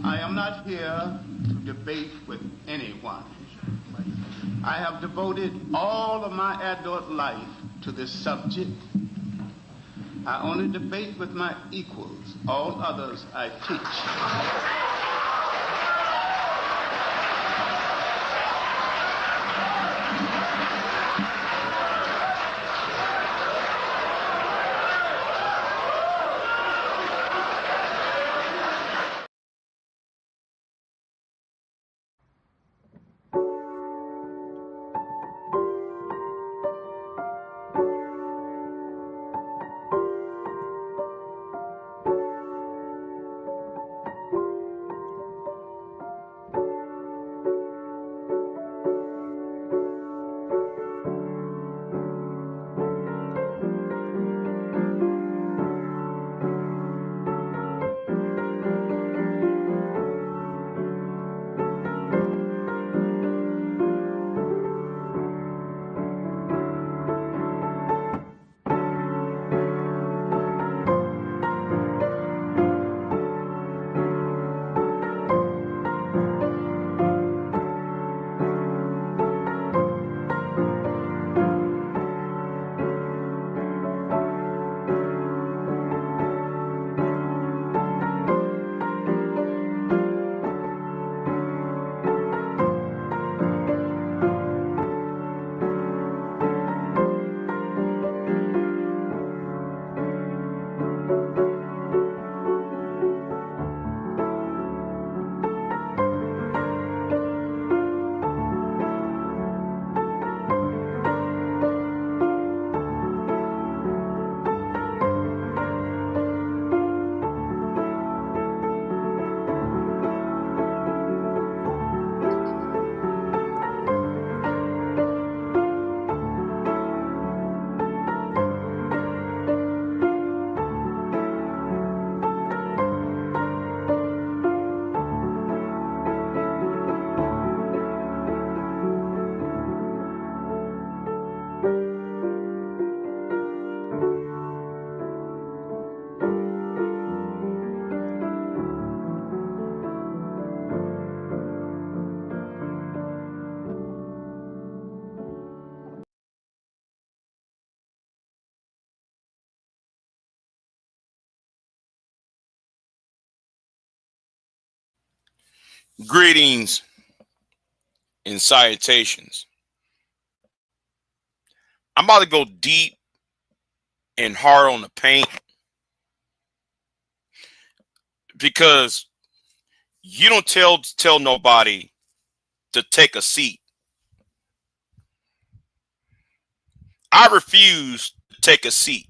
I am not here to debate with anyone. I have devoted all of my adult life to this subject. I only debate with my equals. All others I teach. Greetings and salutations. I'm about to go deep and hard on the paint because you don't tell nobody to take a seat. I refuse to take a seat.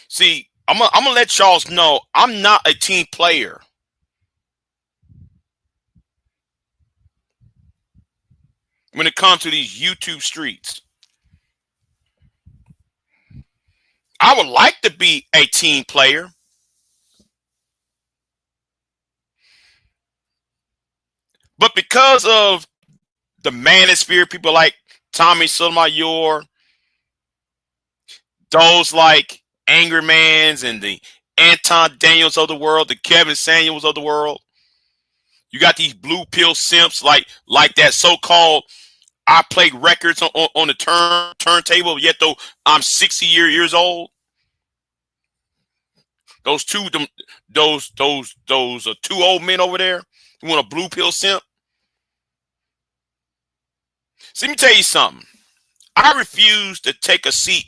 See, I'm gonna let y'all know I'm not a team player. When it comes to these YouTube streets, I would like to be a team player, but because of the manosphere, people like Tommy Sotomayor, those like Angry Mans and the Anton Daniels of the world, the Kevin Samuels of the world. You got these blue pill simps like that so-called I play records on the turntable, yet though I'm 60 years old. Those two two old men over there who want a blue pill simp. See, let me tell you something. I refuse to take a seat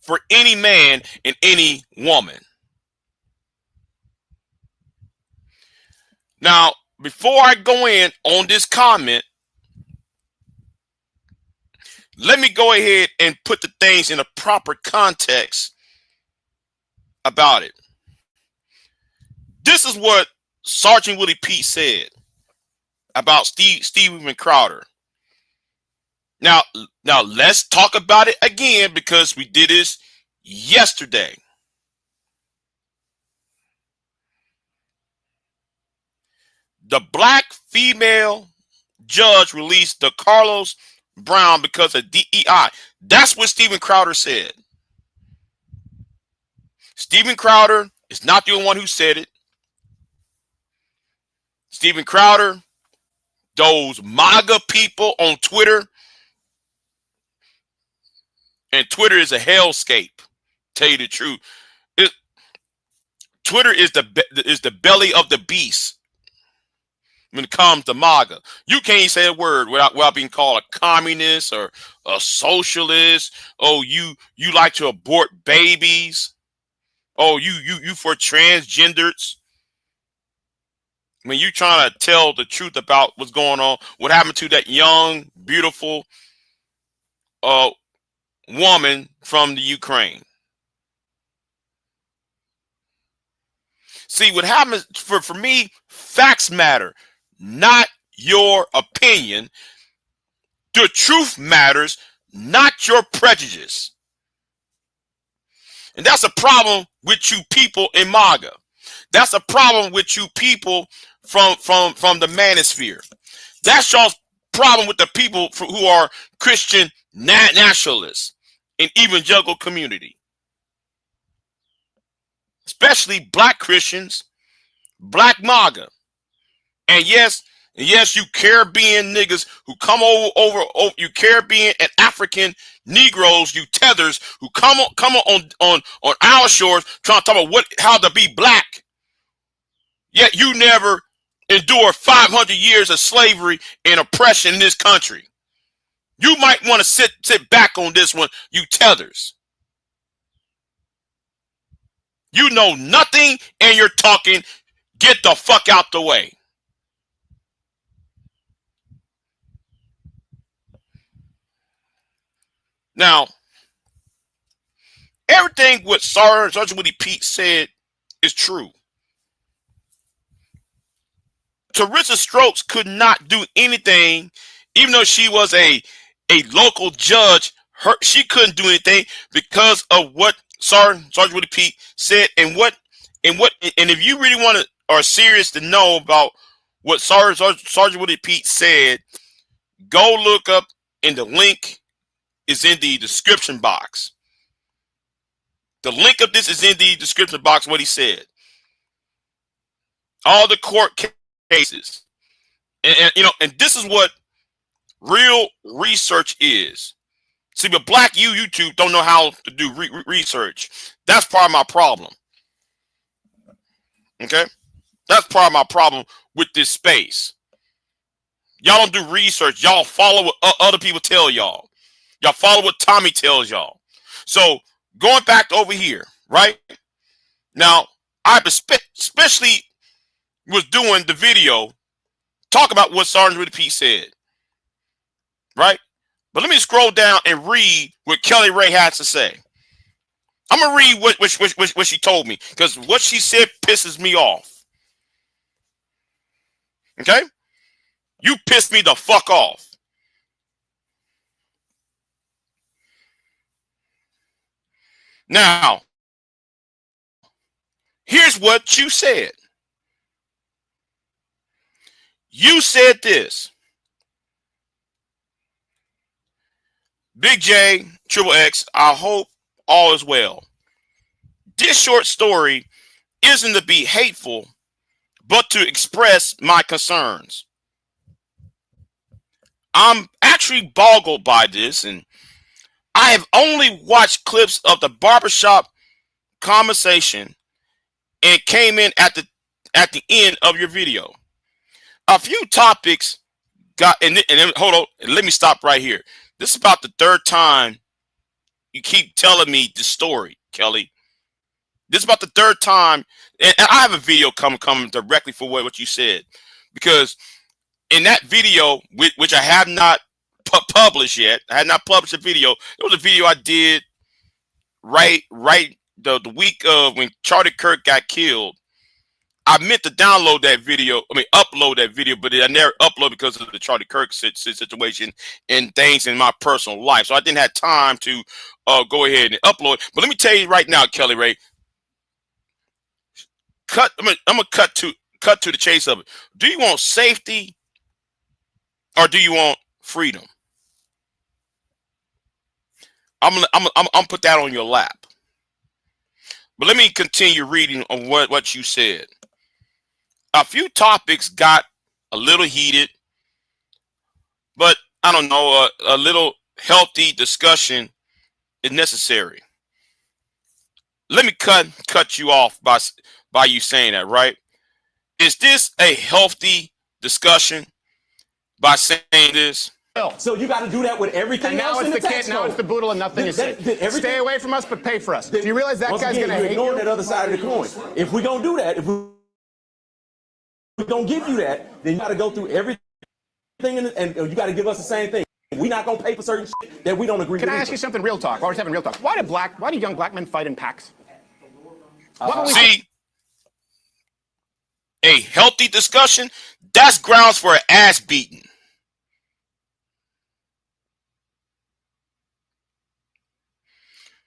for any man and any woman. Now, before I go in on this comment, let me go ahead and put the things in a proper context about it. This is what Sergeant Willie Pete said about Steven Crowder. Now let's talk about it again because we did this yesterday. The black female judge released the Carlos Brown because of DEI. That's what Steven Crowder said. Steven Crowder is not the only one who said it. Steven Crowder, those MAGA people on Twitter, and Twitter is a hellscape. Tell you the truth, Twitter is the belly of the beast when it comes to MAGA. You can't say a word without being called a communist or a socialist. Oh, you like to abort babies. Oh, you for transgenders. When you trying to tell the truth about what's going on, what happened to that young, beautiful woman from the Ukraine. See, what happens for me, facts matter, not your opinion. The truth matters, not your prejudice. And that's a problem with you people in MAGA. That's a problem with you people from the manosphere. That's y'all's problem with the people who are Christian nationalists in evangelical community. Especially black Christians, black MAGA. And yes, you Caribbean niggas who come over you Caribbean and African Negroes, you tethers who come on our shores trying to talk about how to be black. Yet you never endured 500 years of slavery and oppression in this country. You might want to sit back on this one, you tethers. You know nothing and you're talking. Get the fuck out the way. Now, everything what Sergeant Willie Pete said is true. Teresa Stokes could not do anything, even though she was a local judge. She couldn't do anything because of what Sergeant Willie Pete said, and if you really are serious to know about what Sergeant Willie Pete said, go look up, and the link is in the description box. The link of this is in the description box, what he said. All the court cases. And this is what real research is. See, but black YouTube don't know how to do research. That's part of my problem. Okay? That's part of my problem with this space. Y'all don't do research. Y'all follow what other people tell y'all. Y'all follow what Tommy tells y'all. So going back over here, right? Now, I especially was doing the video talk about what Sergeant Willie Pete said. Right? But let me scroll down and read what Kelly Ray had to say. I'm gonna read what she told me, because what she said pisses me off. Okay? You pissed me the fuck off. Now, here's what you said. You said this. Big J, XXX, I hope all is well. This short story isn't to be hateful, but to express my concerns. I'm actually boggled by this, and I have only watched clips of the barbershop conversation and came in at the end of your video. A few topics got, and then hold on, let me stop right here. This is about the third time you keep telling me the story, Kelly. This is about the third time, and I have a video coming directly for what you said, because in that video, which I have not published yet, I had not published a video. It was a video I did right the week of when Charlie Kirk got killed. I meant to download that video, upload that video, but I never uploaded because of the Charlie Kirk situation and things in my personal life. So I didn't have time to go ahead and upload. But let me tell you right now, Kelly Ray, I'm gonna cut to the chase of it. Do you want safety or do you want freedom? I'm gonna put that on your lap. But let me continue reading on what you said. A few topics got a little heated, but I don't know, a little healthy discussion is necessary. Let me cut you off by you saying that, right? Is this a healthy discussion by saying this? So you got to do that with everything and now else it's in the tax kid. Now code. it's the boodle and nothing is said. Stay away from us, but pay for us. Do you realize that guy's going to hate ignoring you? that other side of the coin. If we're going to do that, if we're going to give you that, then you got to go through everything and you got to give us the same thing. We're not going to pay for certain shit that we don't agree with. Can I ask you something real talk? While we're having real talk, why do young black men fight in packs? See, a healthy discussion, that's grounds for an ass beating.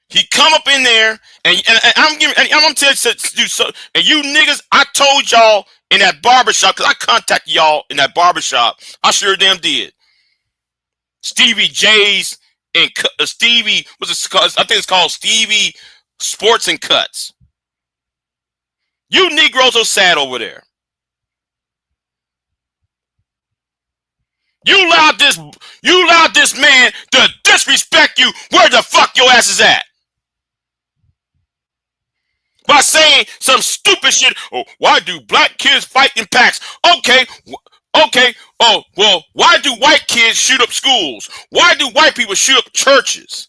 He come up in there and I'm telling you, and you niggas, I told y'all in that barbershop, because I contacted y'all in that barbershop. I sure damn did. Stevie J's and Stevie, what's it called? I think it's called Stevie Sports and Cuts. You Negroes are sad over there. You allowed this man to disrespect you. Where the fuck your ass is at? By saying some stupid shit. Oh, why do black kids fight in packs? Okay. Oh, well, why do white kids shoot up schools? Why do white people shoot up churches?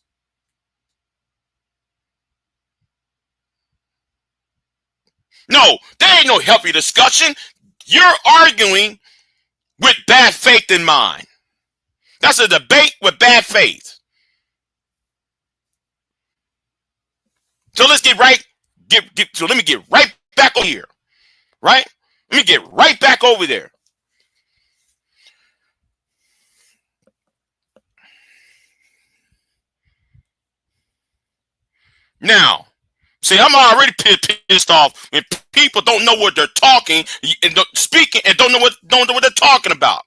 No, there ain't no healthy discussion. You're arguing with bad faith in mind. That's a debate with bad faith. So let's get right. So let me get right back over here. Right? Let me get right back over there. Now, see, I'm already pissed off when people don't know what they're talking and speaking and don't know what they're talking about.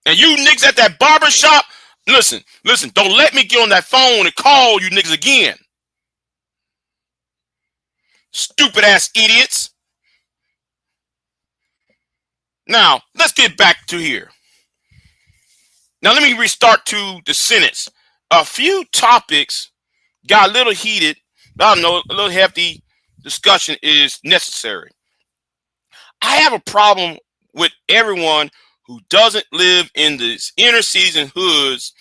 And you niggas at that barber shop, listen, don't let me get on that phone and call you niggas again. Stupid ass idiots. Now, let's get back to here. Now, let me restart to the sentence. A few topics got a little heated. I don't know, a little hefty discussion is necessary. I have a problem with everyone who doesn't live in these inner cities and hoods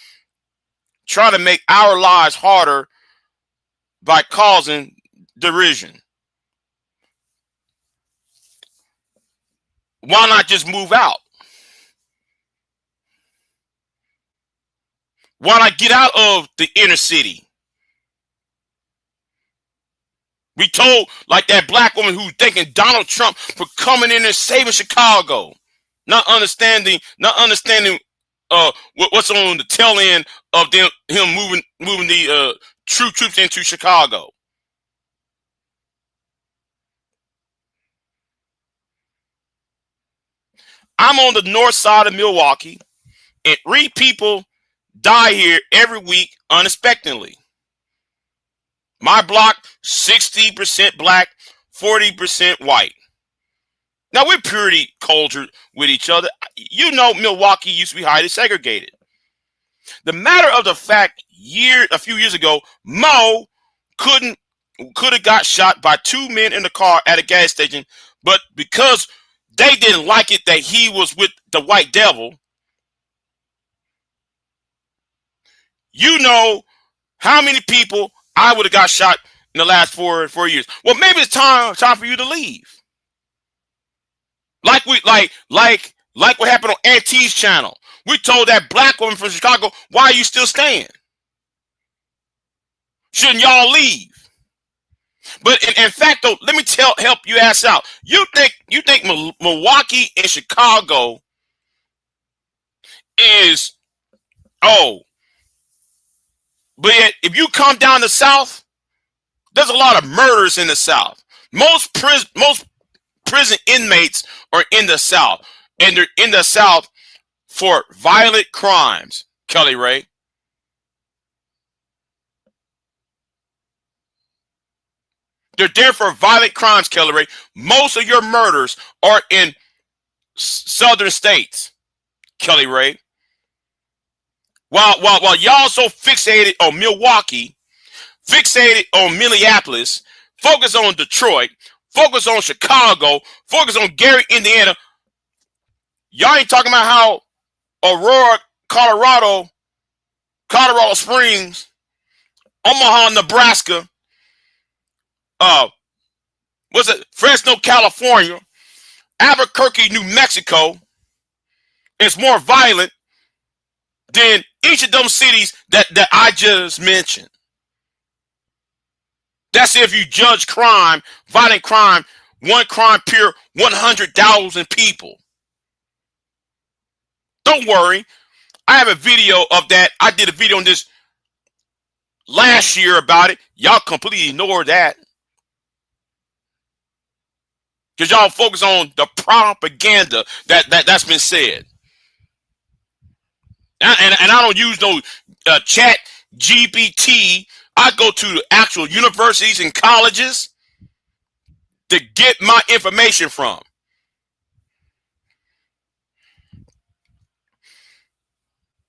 try to make our lives harder by causing derision. Why not just move out? Why not get out of the inner city? We told like that black woman who's thanking Donald Trump for coming in and saving Chicago, not understanding what's on the tail end of him moving the troops into Chicago. I'm on the north side of Milwaukee, and 3 people die here every week unexpectedly. My block, 60% black, 40% white. Now, we're pretty cultured with each other. You know, Milwaukee used to be highly segregated. The matter of the fact, a few years ago, Mo could have got shot by 2 men in the car at a gas station, but because they didn't like it that he was with the white devil, you know how many people I would have got shot in the last 4 years. Well, maybe it's time for you to leave. Like what happened on Auntie's channel. We told that black woman from Chicago, why are you still staying? Shouldn't y'all leave? But in fact, though, let me help you ass out. You think Milwaukee and Chicago is but yet, if you come down the South, there's a lot of murders in the South. Most prison inmates are in the South, and they're in the South for violent crimes. Kelly Ray. They're there for violent crimes, Kelly Ray. Most of your murders are in southern states, Kelly Ray. While y'all so fixated on Milwaukee, fixated on Minneapolis, focus on Detroit, focus on Chicago, focus on Gary, Indiana. Y'all ain't talking about how Aurora, Colorado Springs, Omaha, Nebraska, Fresno, California, Albuquerque, New Mexico is more violent than each of those cities that I just mentioned. That's if you judge crime, violent crime, one crime per 100,000 people. Don't worry. I have a video of that. I did a video on this last year about it. Y'all completely ignored that. Because y'all focus on the propaganda that's been said. And I don't use no chat GPT. I go to the actual universities and colleges to get my information from.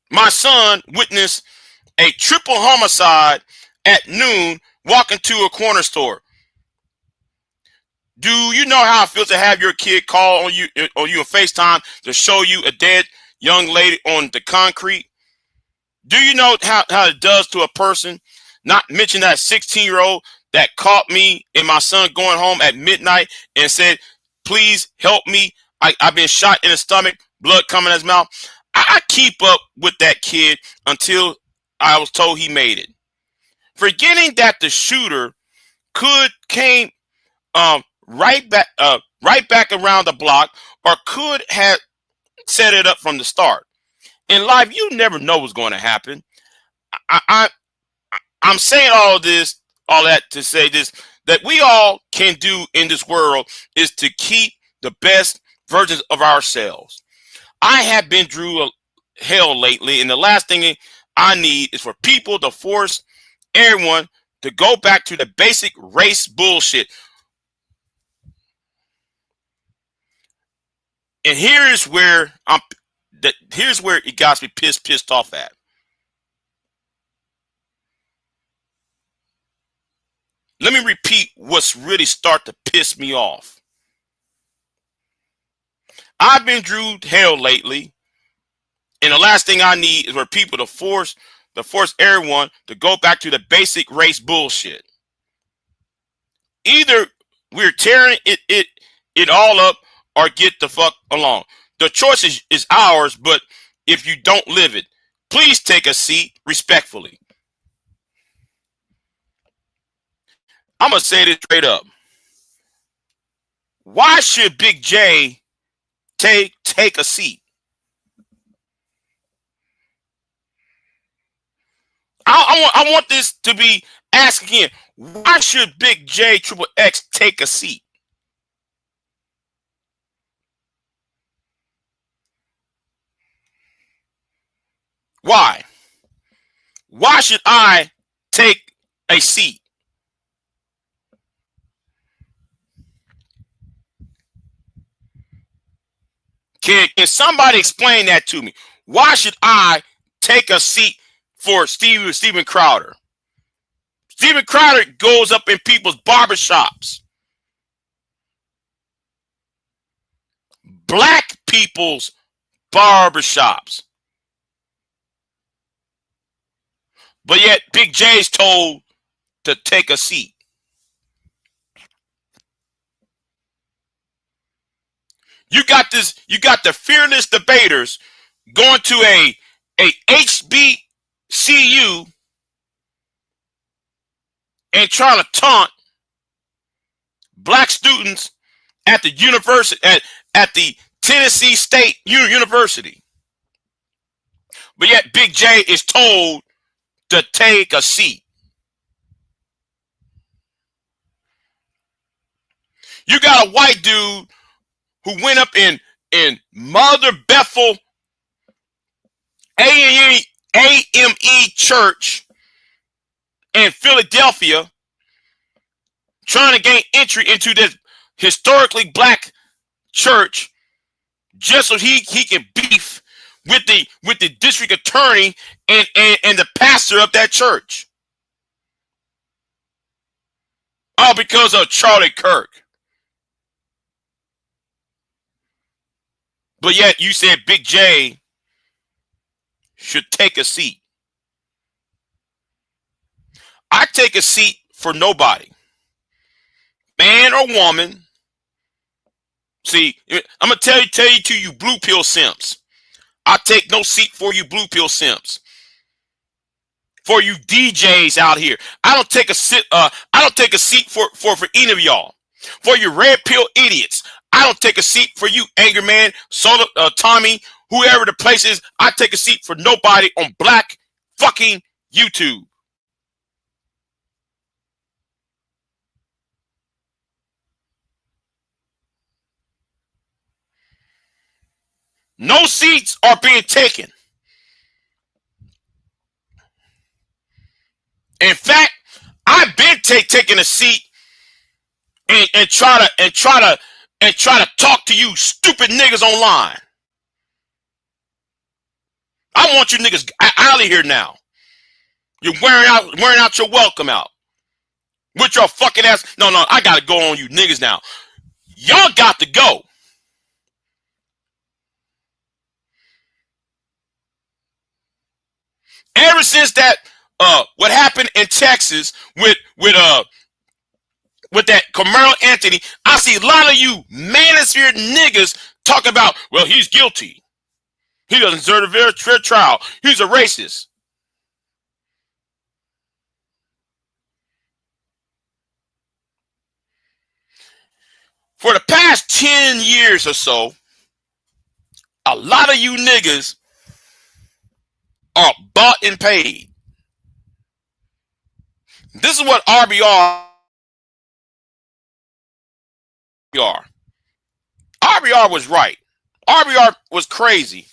My son witnessed a triple homicide at noon walking to a corner store. Do you know how it feels to have your kid call on you on FaceTime to show you a dead young lady on the concrete? Do you know how it does to a person? Not mention that 16-year-old that caught me and my son going home at midnight and said, please help me. I've been shot in the stomach, blood coming out of his mouth. I keep up with that kid until I was told he made it. Forgetting that the shooter came right back around the block, or could have set it up from the start. In life, you never know what's going to happen. I'm saying all that to say this, that we all can do in this world is to keep the best versions of ourselves. I have been through hell lately, and the last thing I need is for people to force everyone to go back to the basic race bullshit. And here's where it got me pissed off at. Let me repeat what's really start to piss me off. I've been through hell lately, and the last thing I need is for people to force everyone to go back to the basic race bullshit. Either we're tearing it all up or get the fuck along. The choice is ours, but if you don't live it, please take a seat respectfully. I'm going to say this straight up. Why should Big J take a seat? I want this to be asked again. Why should BIGJXXX take a seat? Why? Why should I take a seat? Can somebody explain that to me? Why should I take a seat for Steven Crowder? Steven Crowder goes up in people's barbershops. Black people's barbershops. But yet Big J's told to take a seat. You got the fearless debaters going to a HBCU and trying to taunt black students at the university at the Tennessee State University. But yet Big J is told to take a seat. You got a white dude who went up in Mother Bethel AME Church in Philadelphia, trying to gain entry into this historically black church just so he can beef with the district attorney and the pastor of that church. All because of Charlie Kirk. But yet you said Big J should take a seat. I take a seat for nobody. Man or woman. See, I'm going to tell you to you blue pill simps. I take no seat for you blue pill simps. For you DJs out here. I don't take a seat for any of y'all. For you red pill idiots. I don't take a seat for you, Anger Man, Soda, Tommy, whoever the place is. I take a seat for nobody on black fucking YouTube. No seats are being taken. In fact, I've been taking a seat and try to talk to you stupid niggas online. I want you niggas out of here now. You're wearing out your welcome out. With your fucking ass. No, I gotta go on you niggas now. Y'all got to go. Ever since that what happened in Texas with that Carmelo Anthony, I see a lot of you manosphere niggas talking about, well, he's guilty. He doesn't deserve a fair trial. He's a racist. For the past 10 years or so, a lot of you niggas are bought and paid. This is what RBR was right. RBR was crazy,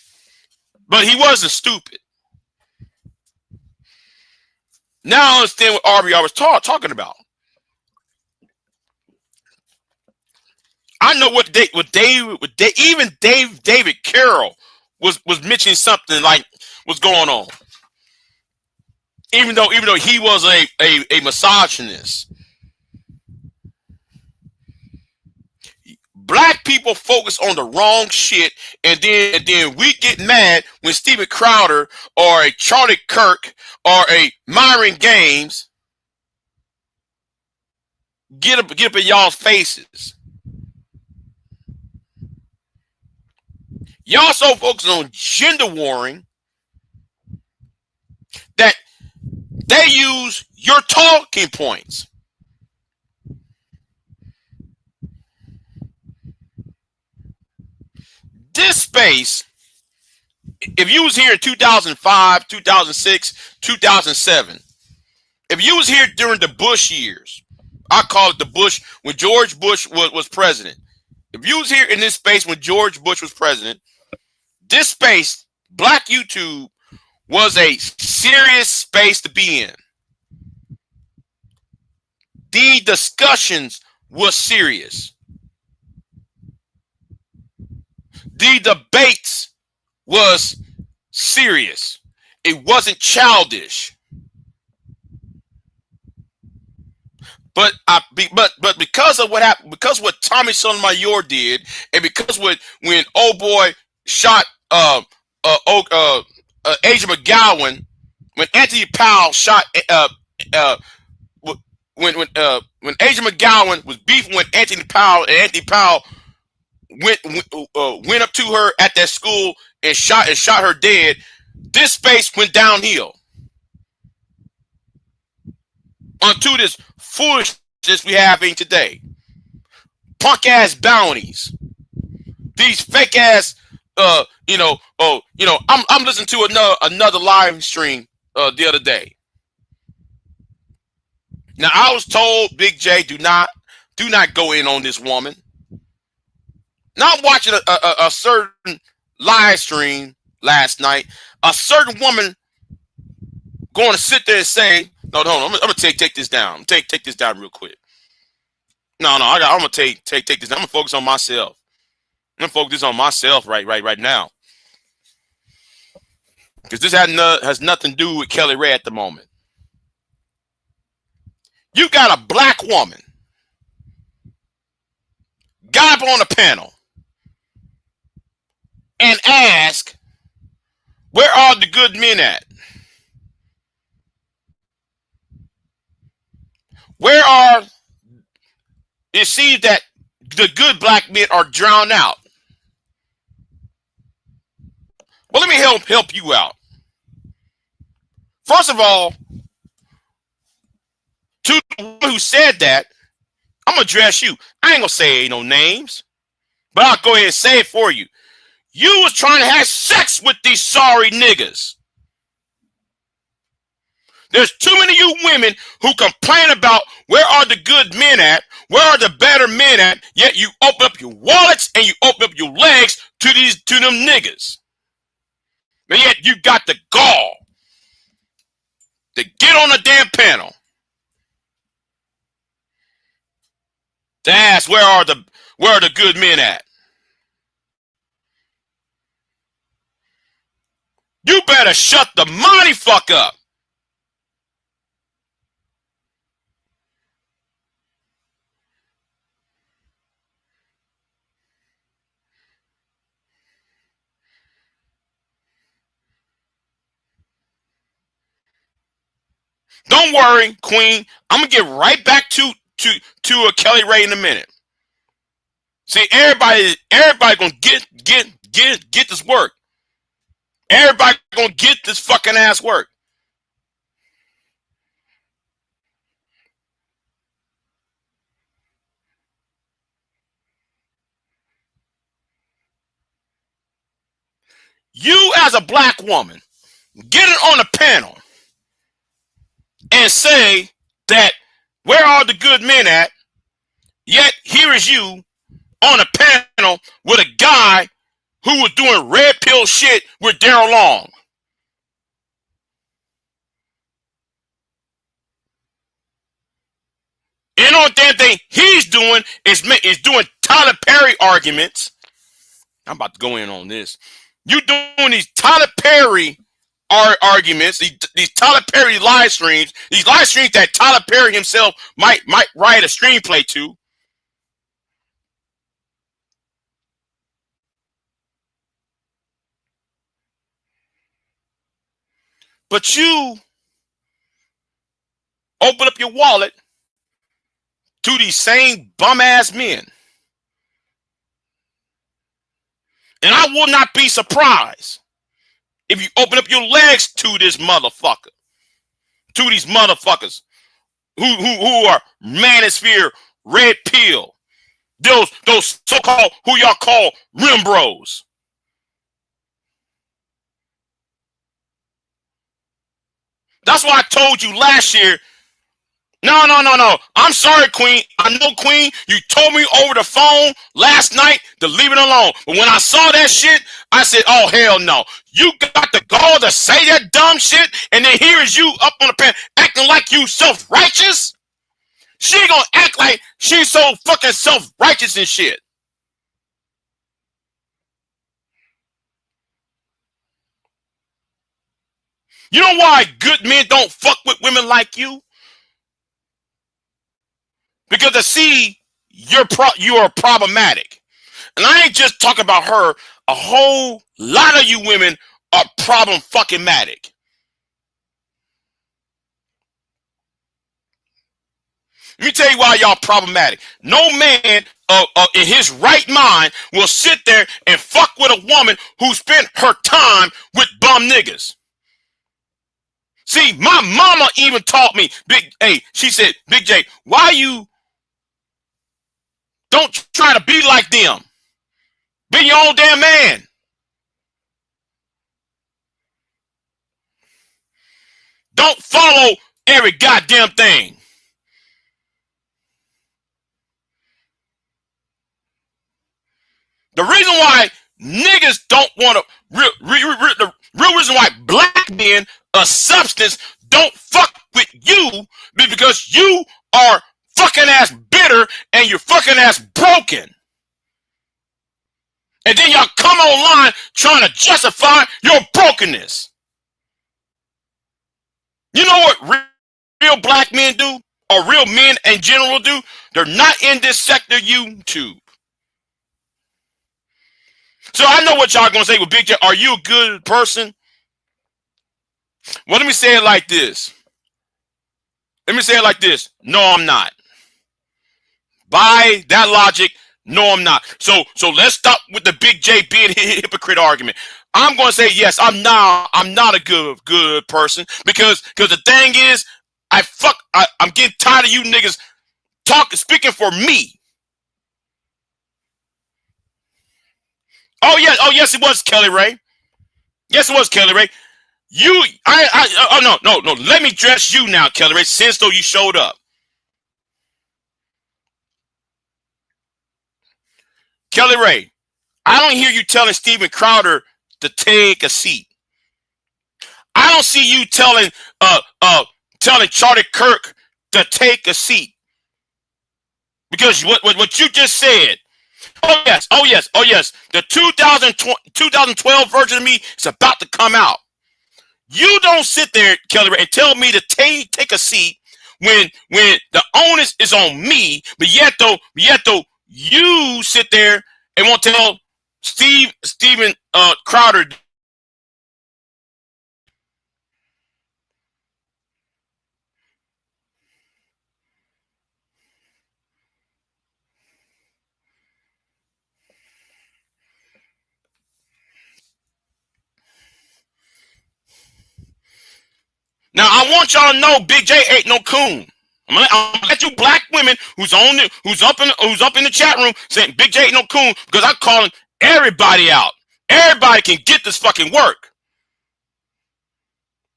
but he wasn't stupid. Now I understand what RBR was talking about. I know even David Carroll was mentioning something like what's going on. Even though he was a misogynist. Black people focus on the wrong shit, and then we get mad when Steven Crowder or a Charlie Kirk or a Myron Gaines get up in y'all's faces. Y'all so focused on gender warring that they use your talking points. This space, if you was here in 2005, 2006, 2007, if you was here during the Bush years, I call it the Bush, when George Bush was president. If you was here in this space when George Bush was president, this space, Black YouTube, was a serious space to be in. The discussions was serious. The debates was serious. It wasn't childish. But because of what happened, because what Tommy Sotomayor did, and because when old boy shot Asia McGowan, when Anthony Powell shot when Asia McGowan was beefing with Anthony Powell, and Anthony Powell went up to her at that school and shot her dead, this space went downhill onto this foolishness we have in today. Punk ass bounties, these fake ass, I'm listening to another live stream the other day. Now I was told, Big J, do not go in on this woman. Now I'm watching a certain live stream last night. A certain woman going to sit there and say, "No, hold on, I'm gonna take this down. Take this down real quick." No, I'm gonna take this. I'm gonna focus on myself. I'm gonna focus on myself right now. Because this has nothing to do with Kelly Ray at the moment. You got a black woman got up on the panel and ask, where are the good men at? Where are, it seems that the good black men are drowned out. Well, let me help you out. First of all, to the one who said that, I'm going to address you. I ain't going to say no names, but I'll go ahead and say it for you. You was trying to have sex with these sorry niggas. There's too many of you women who complain about where are the good men at, where are the better men at, yet you open up your wallets and you open up your legs to them niggas. But yet you got the gall to get on the damn panel to ask where are the good men at. You better shut the mighty fuck up. Don't worry, Queen. I'm gonna get right back to Kelly Ray in a minute. See, everybody gonna get this work. Everybody gonna get this fucking ass work. You as a black woman, get it on the panel and say that where are the good men at? Yet here is you on a panel with a guy who was doing red pill shit with Daryl Long. You know what damn thing he's doing is doing Tyler Perry arguments. I'm about to go in on this. You doing these Tyler Perry arguments, these Tyler Perry live streams, these live streams that Tyler Perry himself might write a screenplay to. But you open up your wallet to these same bum ass men. And I will not be surprised if you open up your legs to this motherfucker, to these motherfuckers who are manosphere, red pill, those so-called, who y'all call rim bros. That's why I told you last year. No. I'm sorry, Queen. I know, Queen, you told me over the phone last night to leave it alone. But when I saw that shit, I said, oh, hell no. You got the gall to say that dumb shit, and then here is you up on the pen acting like you self-righteous? She ain't gonna act like she's so fucking self-righteous and shit. You know why good men don't fuck with women like you? Because they see you are problematic. And I ain't just talking about her. A whole lot of you women are problem fucking matic. Let me tell you why y'all problematic. No man in his right mind will sit there and fuck with a woman who spent her time with bum niggas. See, my mama even taught me, she said, Big J, why you don't try to be like them? Be your own damn man. Don't follow every goddamn thing. The reason why niggas don't want to, the real reason why black men of substance don't fuck with you is because you are fucking ass bitter and and you're fucking ass broken. And then y'all come online trying to justify your brokenness. You know what real black men do? Or real men in general do? They're not in this sector YouTube. So I know what y'all gonna say with Big J. Are you a good person? Well, let me say it like this. No, I'm not. By that logic, no, I'm not. So let's stop with the Big J being hypocrite argument. I'm gonna say yes. I'm not a good person because the thing is, I'm getting tired of you niggas speaking for me. Oh yes, it was Kelly Ray. Yes, it was Kelly Ray. No. Let me address you now, Kelly Ray, since though you showed up. Kelly Ray, I don't hear you telling Steven Crowder to take a seat. I don't see you telling Charlie Kirk to take a seat. Because what you just said. Oh yes. The 2012 version of me is about to come out. You don't sit there, Kelly Ray, and tell me to take a seat when the onus is on me, but yet though you sit there and won't tell Steven Crowder. Now I want y'all to know Big J ain't no coon. I'm gonna let you black women who's up in the chat room saying Big J ain't no coon because I'm calling everybody out. Everybody can get this fucking work.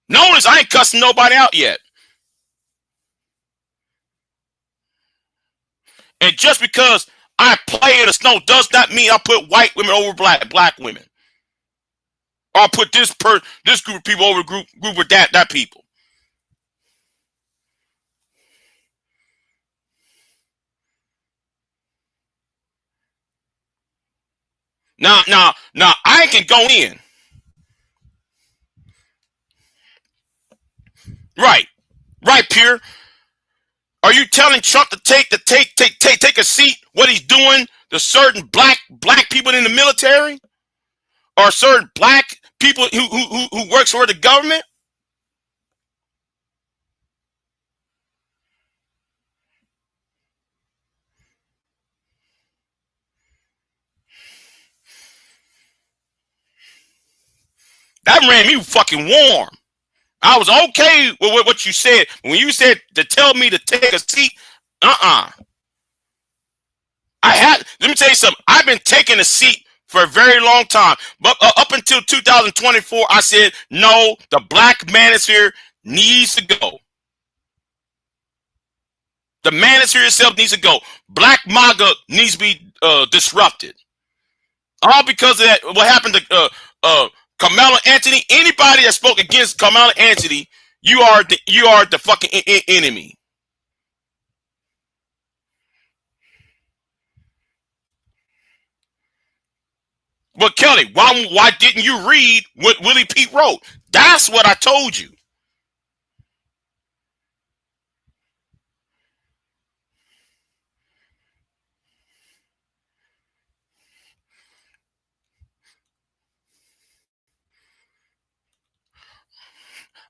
Notice I ain't cussing nobody out yet. And just because I play in the snow does not mean I put white women over black women. Or I put this group of people over group with that people. Now I can go in. Right, Pierre. Are you telling Trump to take a seat? What he's doing to certain black people in the military, or certain black people who works for the government? That ran me fucking warm. I was okay with what you said. When you said to tell me to take a seat, let me tell you something. I've been taking a seat for a very long time. But up until 2024, I said, no, the black manosphere needs to go. The manosphere itself needs to go. Black MAGA needs to be disrupted. All because of that, what happened to Kamala Anthony. Anybody that spoke against Kamala Anthony, you are the fucking enemy. But Kelly, why didn't you read what Willie Pete wrote? That's what I told you.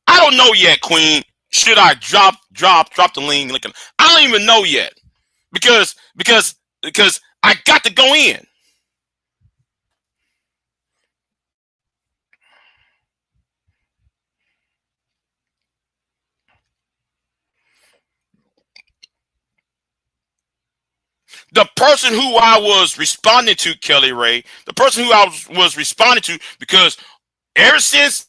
I don't know yet, Queen. Should I drop the link? I don't even know yet because I got to go in. The person who I was responding to, Kelly Ray, the person who I was responding to, because ever since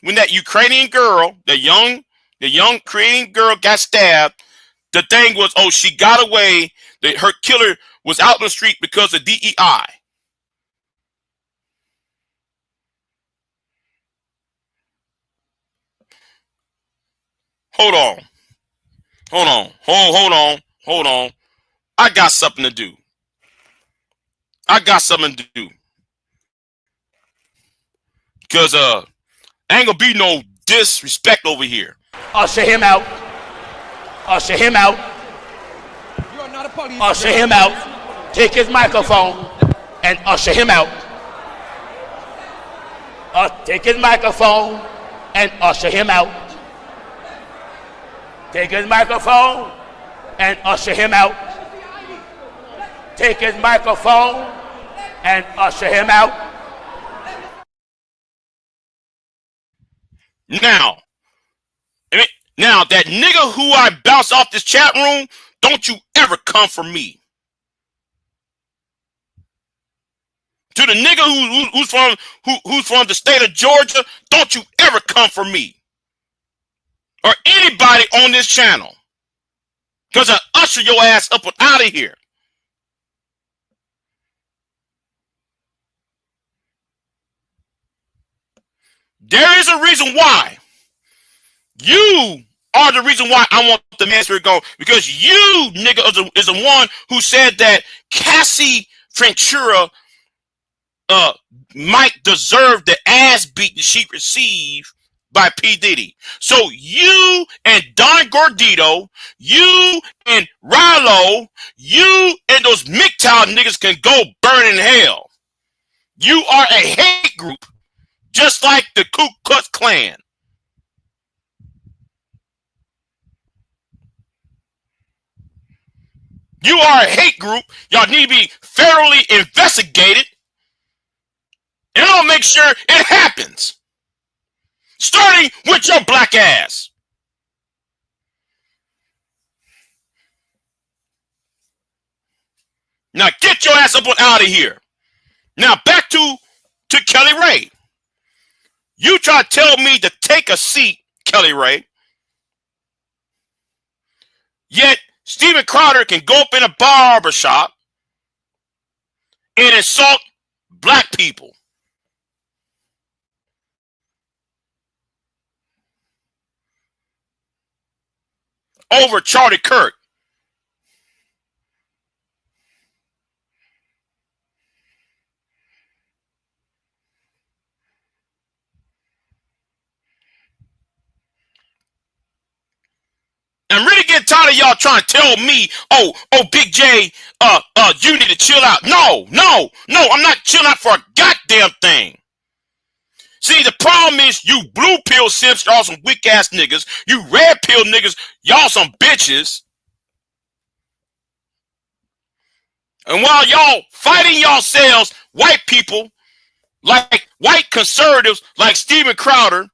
when that Ukrainian girl, the young Ukrainian girl got stabbed, the thing was, oh, she got away. Her killer was out in the street because of DEI. Hold on. Hold on. Hold on. I got something to do. Because ain't gonna be no disrespect over here. Usher him out. Usher him out. Usher him out. Take his microphone and usher him out. Take his microphone and usher him out. Take his microphone and usher him out. Take his microphone and usher him out. Now that nigga who I bounced off this chat room, don't you ever come for me. To the nigga who's from the state of Georgia, don't you ever come for me. Or anybody on this channel. Because I usher your ass up and out of here. There is a reason why. You are the reason why I want the master to go. Because you, nigga, is the one who said that Cassie Ventura might deserve the ass beat that she received by P. Diddy. So you and Don Gordito, you and Rilo, you and those MGTOW niggas can go burn in hell. You are a hate group, just like the Ku Klux Klan. You are a hate group. Y'all need to be thoroughly investigated. And I'll make sure it happens. Starting with your black ass. Now get your ass up and out of here. Now back to Kelly Ray. You try to tell me to take a seat, Kelly Ray. Yet Steven Crowder can go up in a barbershop and insult black people. Over Charlie Kirk. I'm really getting tired of y'all trying to tell me, oh, Big J, you need to chill out. No, I'm not chilling out for a goddamn thing. See, the problem is you blue pill simps, y'all some weak ass niggas. You red pill niggas, y'all some bitches. And while y'all fighting yourselves, white people, like white conservatives, like Steven Crowder,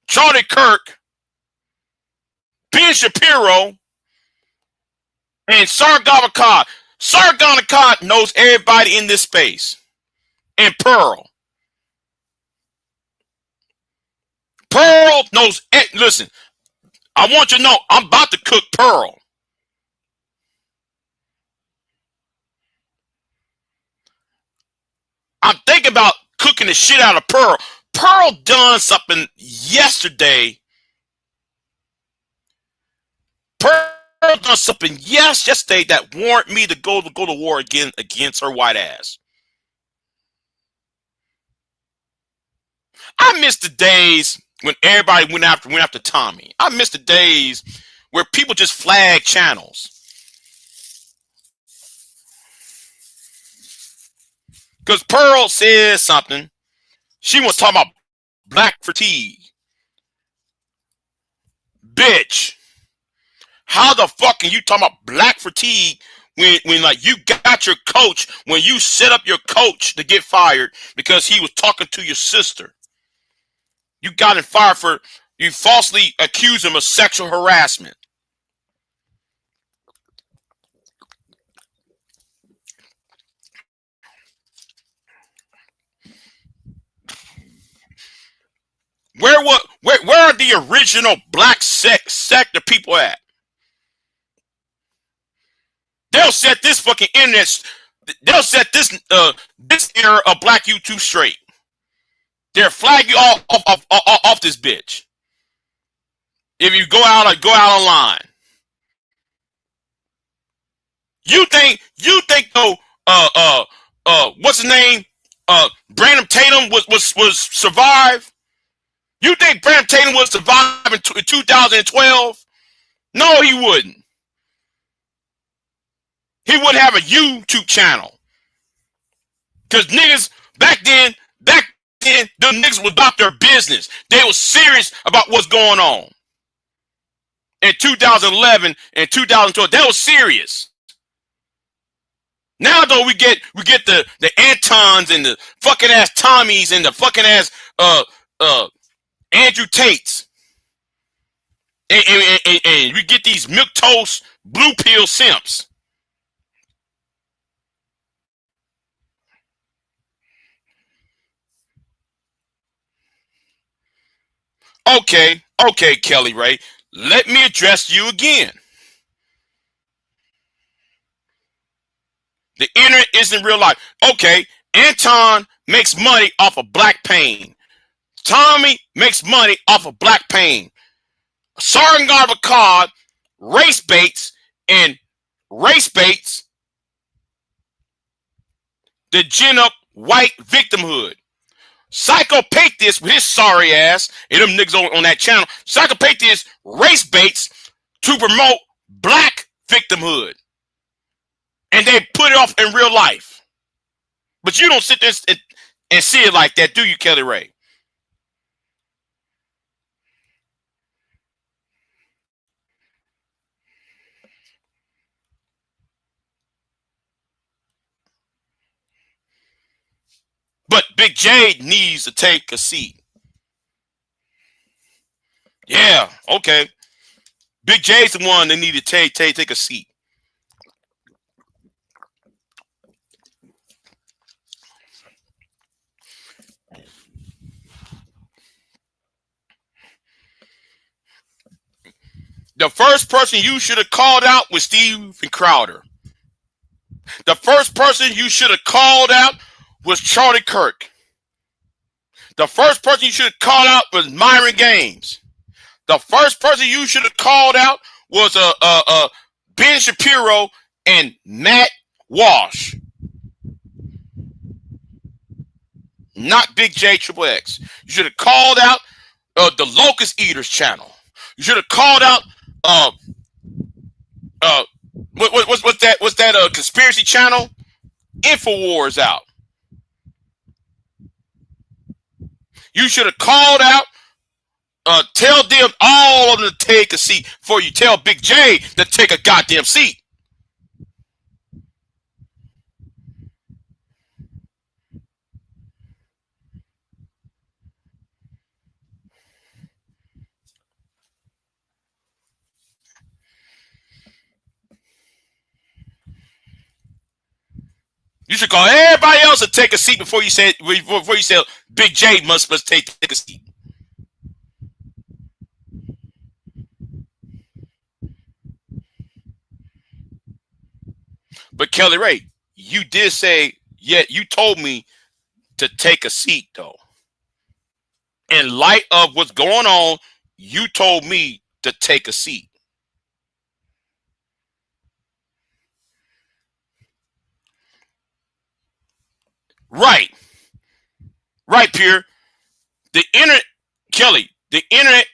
Charlie Kirk, Ben Shapiro, and Sargon Akkad. Sargon Akkad knows everybody in this space. And Pearl. Pearl knows, listen, I want you to know, I'm about to cook Pearl. I'm thinking about cooking the shit out of Pearl. Pearl done something yesterday. Pearl done something yesterday that warranted me to go to war again against her white ass. I miss the days when everybody went after Tommy. I miss the days where people just flag channels. Because Pearl says something. She was talking about black fatigue. Bitch. How the fuck can you talk about black fatigue when like you got your coach, when you set up your coach to get fired because he was talking to your sister? You got him fired for, you falsely accused him of sexual harassment. Where are the original black sector people at? They'll set this fucking internet, they'll set this era of black YouTube straight. They'll flag you off this bitch. If you go out online. You think though what's his name? Brandon Tatum was survive? You think Brandon Tatum would survive in 2012? No, he wouldn't. He wouldn't have a YouTube channel. Because niggas back then, them niggas was about their business. They was serious about what's going on. In 2011 and 2012, that was serious. Now though we get the Antons and the fucking ass Tommies and the fucking ass Andrew Tates. And we get these milquetoast blue pill simps. Okay, Kelly Ray. Let me address you again. The internet isn't real life. Okay, Anton makes money off of black pain. Tommy makes money off of black pain. Sergeant Garvacard race baits the gin up white victimhood. Psychopathius with his sorry ass and them niggas on that channel. Psychopathius race baits to promote black victimhood. And they put it off in real life. But you don't sit there and see it like that, do you, Kelly Ray? But Big J needs to take a seat. Yeah, okay. Big J's the one that need to take a seat. The first person you should have called out was Steven Crowder. The first person you should have called out was Charlie Kirk. The first person you should have called out was Myron Gaines. The first person you should have called out was Ben Shapiro and Matt Walsh. Not Big JXXX. You should have called out the Locust Eaters channel. You should have called out what's that conspiracy channel? InfoWars out. You should have called out, tell them all of them to take a seat before you tell Big J to take a goddamn seat. You should call everybody else to take a seat before you say Big J must take a seat. But Kelly Ray, you did say, you told me to take a seat though. In light of what's going on, you told me to take a seat. Right, Pierre. The internet, Kelly. The internet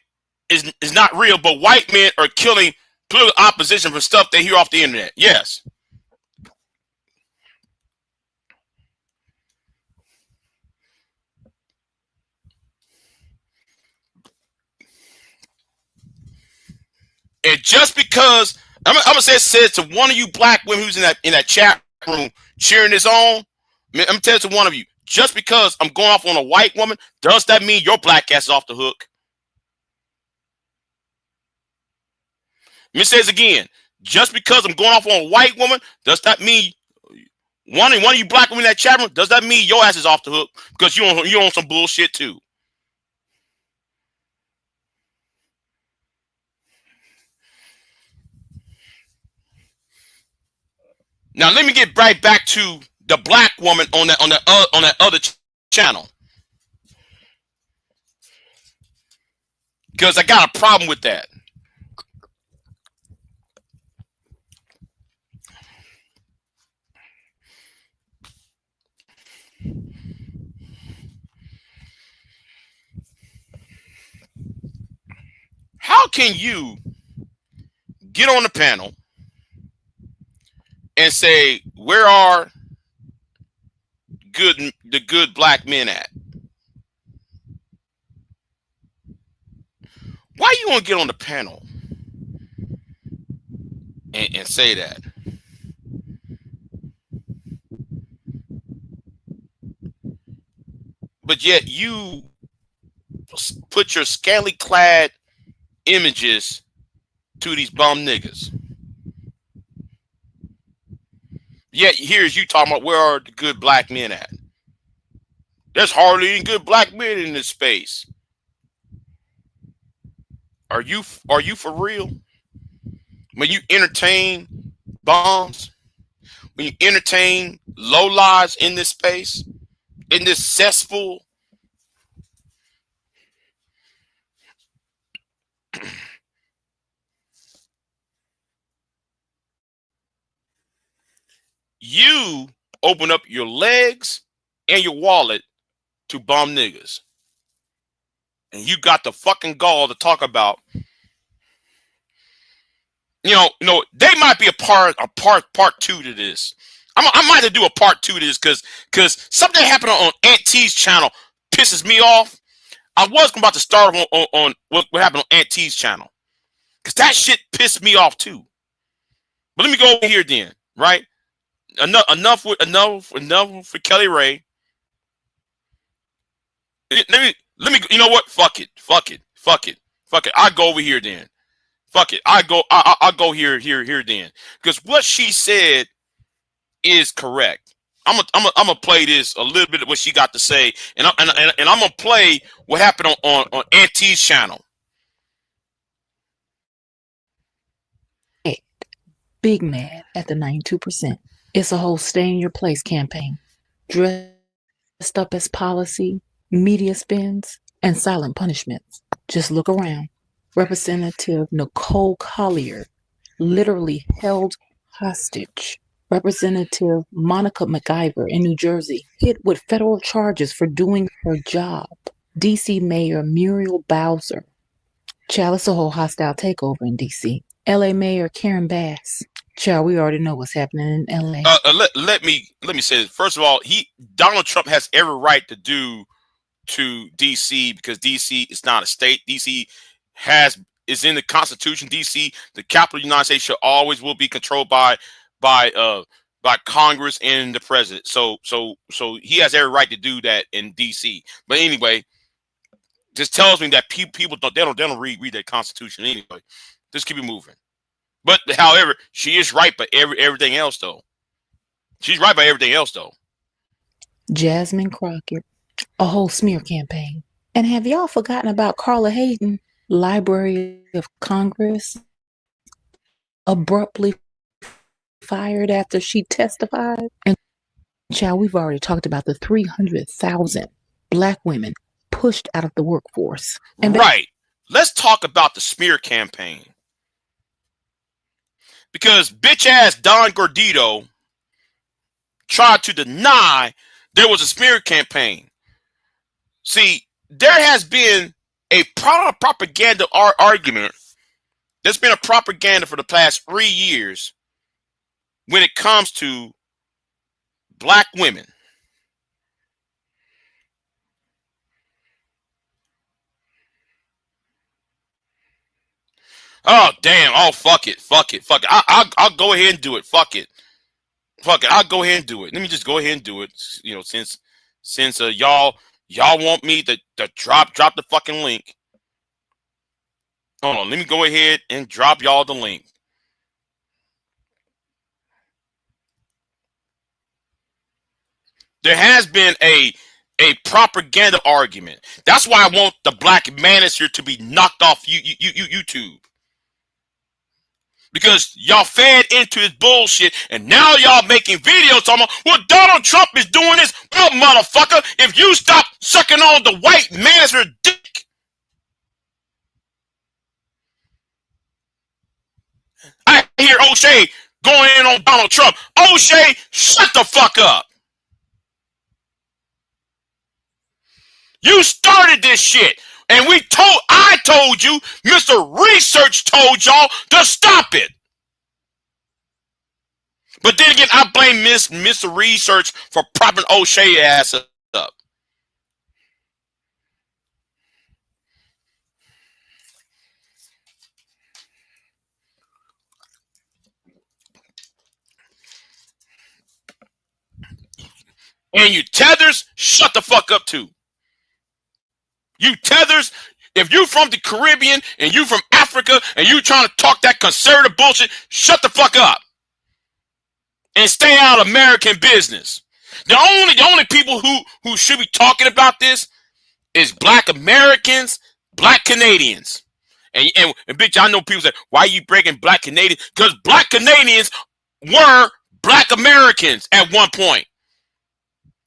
is not real, but white men are killing political opposition for stuff they hear off the internet. Yes. And just because I'm gonna say to one of you black women who's in that chat room cheering this on, I'm gonna tell it to one of you. Just because I'm going off on a white woman, does that mean your black ass is off the hook? Let me say this again. Just because I'm going off on a white woman, does that mean one of you black women in that chat room, does that mean your ass is off the hook? Because you on some bullshit too. Now let me get right back to the black woman on that other channel. because I got a problem with that. How can you get on the panel and say, where are the good black men at? Why you want to get on the panel and say that? But yet you put your scantily clad images to these bum niggas. Yet here's you talking about where are the good black men at? There's hardly any good black men in this space. Are you for real? When you entertain bombs, when you entertain low lives in this space, in this cesspool, you open up your legs and your wallet to bum niggas. And you got the fucking gall to talk about, you know, they might be a part two to this. I might have to do a part two to this because something happened on Aunt T's channel pisses me off. I was about to start on what happened on Aunt T's channel because that shit pissed me off too. But let me go over here then, right? Enough for Kelly Ray. Let me. You know what? Fuck it. I go over here then. Fuck it. I'll go here then. Because what she said is correct. I'm gonna play this a little bit of what she got to say, and I'm gonna play what happened on Aunt T's channel. Big mad at the 92%. It's a whole stay in your place campaign, dressed up as policy, media spins, and silent punishments. Just look around. Representative Nicole Collier literally held hostage. Representative Monica McIver in New Jersey hit with federal charges for doing her job. D.C. Mayor Muriel Bowser. Child, it's a whole hostile takeover in D.C. L.A. Mayor Karen Bass. Child, we already know what's happening in L.A. Let me say this. First of all, Donald Trump has every right to do to D.C. because D.C. is not a state. D.C. is in the Constitution. D.C., the capital of the United States, always will be controlled by Congress and the president. So he has every right to do that in D.C. But anyway, this tells me that people don't read their Constitution anyway. Just keep it moving. But however, she is right by everything else though. She's right by everything else though. Jasmine Crockett, a whole smear campaign. And have y'all forgotten about Carla Hayden, Library of Congress, abruptly fired after she testified? And child, we've already talked about the 300,000 black women pushed out of the workforce. And right. Let's talk about the smear campaign. Because bitch ass Don Gordito tried to deny there was a smear campaign. See, there has been a propaganda argument. There's been a propaganda for the past 3 years when it comes to black women. Oh damn! Oh fuck it! I'll go ahead and do it. Fuck it! I'll go ahead and do it. Let me just go ahead and do it. You know, since y'all want me to drop the fucking link. Hold on, let me go ahead and drop y'all the link. There has been a propaganda argument. That's why I want the black manosphere to be knocked off YouTube. Because y'all fed into this bullshit, and now y'all making videos talking about, well, Donald Trump is doing this. Well, motherfucker, if you stop sucking on the white manosphere dick, hear O'Shea going in on Donald Trump. O'Shea, shut the fuck up. You started this shit. And I told you, Mr. Research told y'all to stop it. But then again, I blame Mr. Research for propping O'Shea ass up. And you tethers, shut the fuck up too. You tethers, if you from the Caribbean and you from Africa and you trying to talk that conservative bullshit, shut the fuck up. And stay out of American business. The only people who should be talking about this is black Americans, black Canadians. And bitch, I know people say, why are you breaking black Canadians? Because black Canadians were black Americans at one point.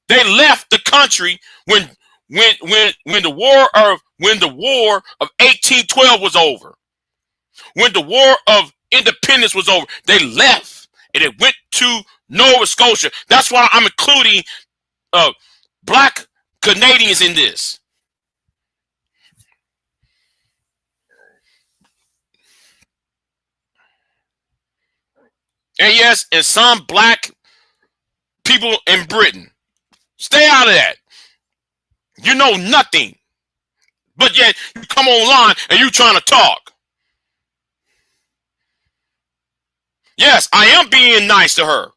They left the country when the war of 1812 was over. When the War of Independence was over, they left and it went to Nova Scotia. That's why I'm including black Canadians in this. And yes, and some black people in Britain. Stay out of that. You know nothing. But yet you come online and you trying to talk. Yes, I am being nice to her.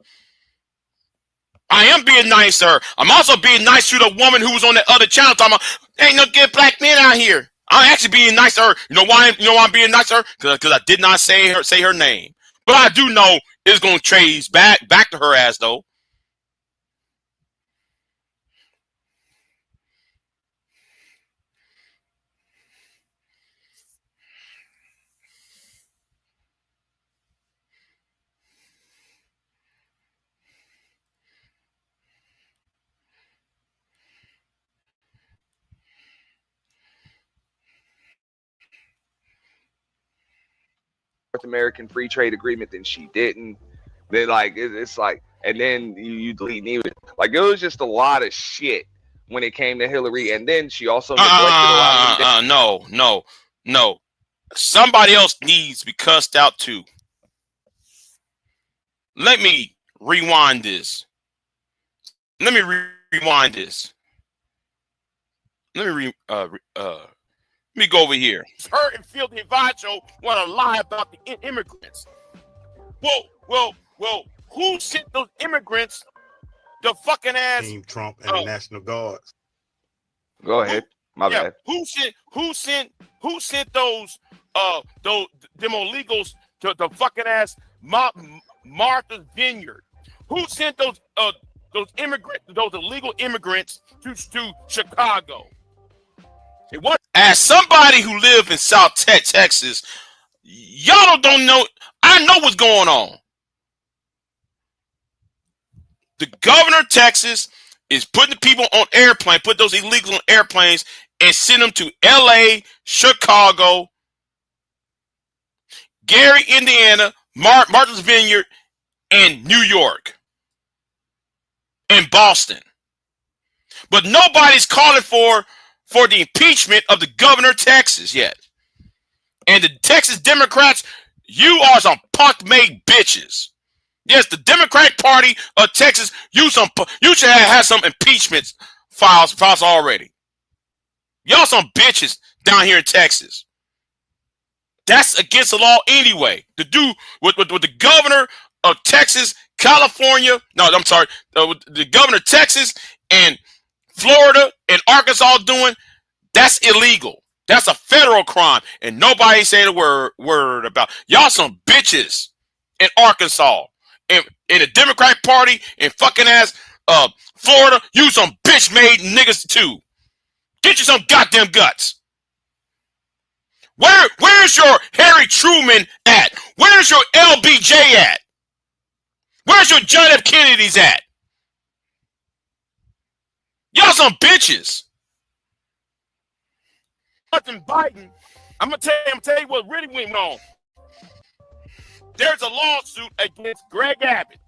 I am being nice to her. I'm also being nice to the woman who was on the other channel talking about, ain't no good black men out here. I'm actually being nice to her. You know why I'm being nice to her? Because I did not say her name. But I do know it's going to trace back to her ass, though. North American free trade agreement, then she didn't. Then like it's like, and then you delete even like it was just a lot of shit when it came to Hillary, and then she also neglected a lot of no. Somebody else needs to be cussed out too. Let me rewind this. Let me rewind this. Let me go over here. Her and Filthy Vacho want to lie about the immigrants. Well, who sent those immigrants the fucking ass? Team Trump and the National Guards. Go ahead. My bad. Who sent those them illegals to the fucking ass Martha's Vineyard? Who sent those illegal immigrants to Chicago? It was as somebody who lived in South Texas, y'all don't know. I know what's going on. The governor of Texas is putting the people on airplanes, put those illegals on airplanes, and send them to L.A., Chicago, Gary, Indiana, Martha's Vineyard, and New York, and Boston. But nobody's calling for the impeachment of the governor of Texas yet. And the Texas Democrats, you are some punk-made bitches. Yes, the Democratic Party of Texas, you should have some impeachment files already. Y'all some bitches down here in Texas. That's against the law anyway. To do with the governor of Texas, California, the governor of Texas and Florida and Arkansas doing, that's illegal. That's a federal crime, and nobody saying a word about. Y'all some bitches in Arkansas, and in the Democratic Party, and fucking ass Florida, you some bitch-made niggas too. Get you some goddamn guts. Where's your Harry Truman at? Where's your LBJ at? Where's your John F. Kennedy's at? Y'all some bitches. Nothing Biden. I'm gonna tell you what really went wrong. There's a lawsuit against Greg Abbott.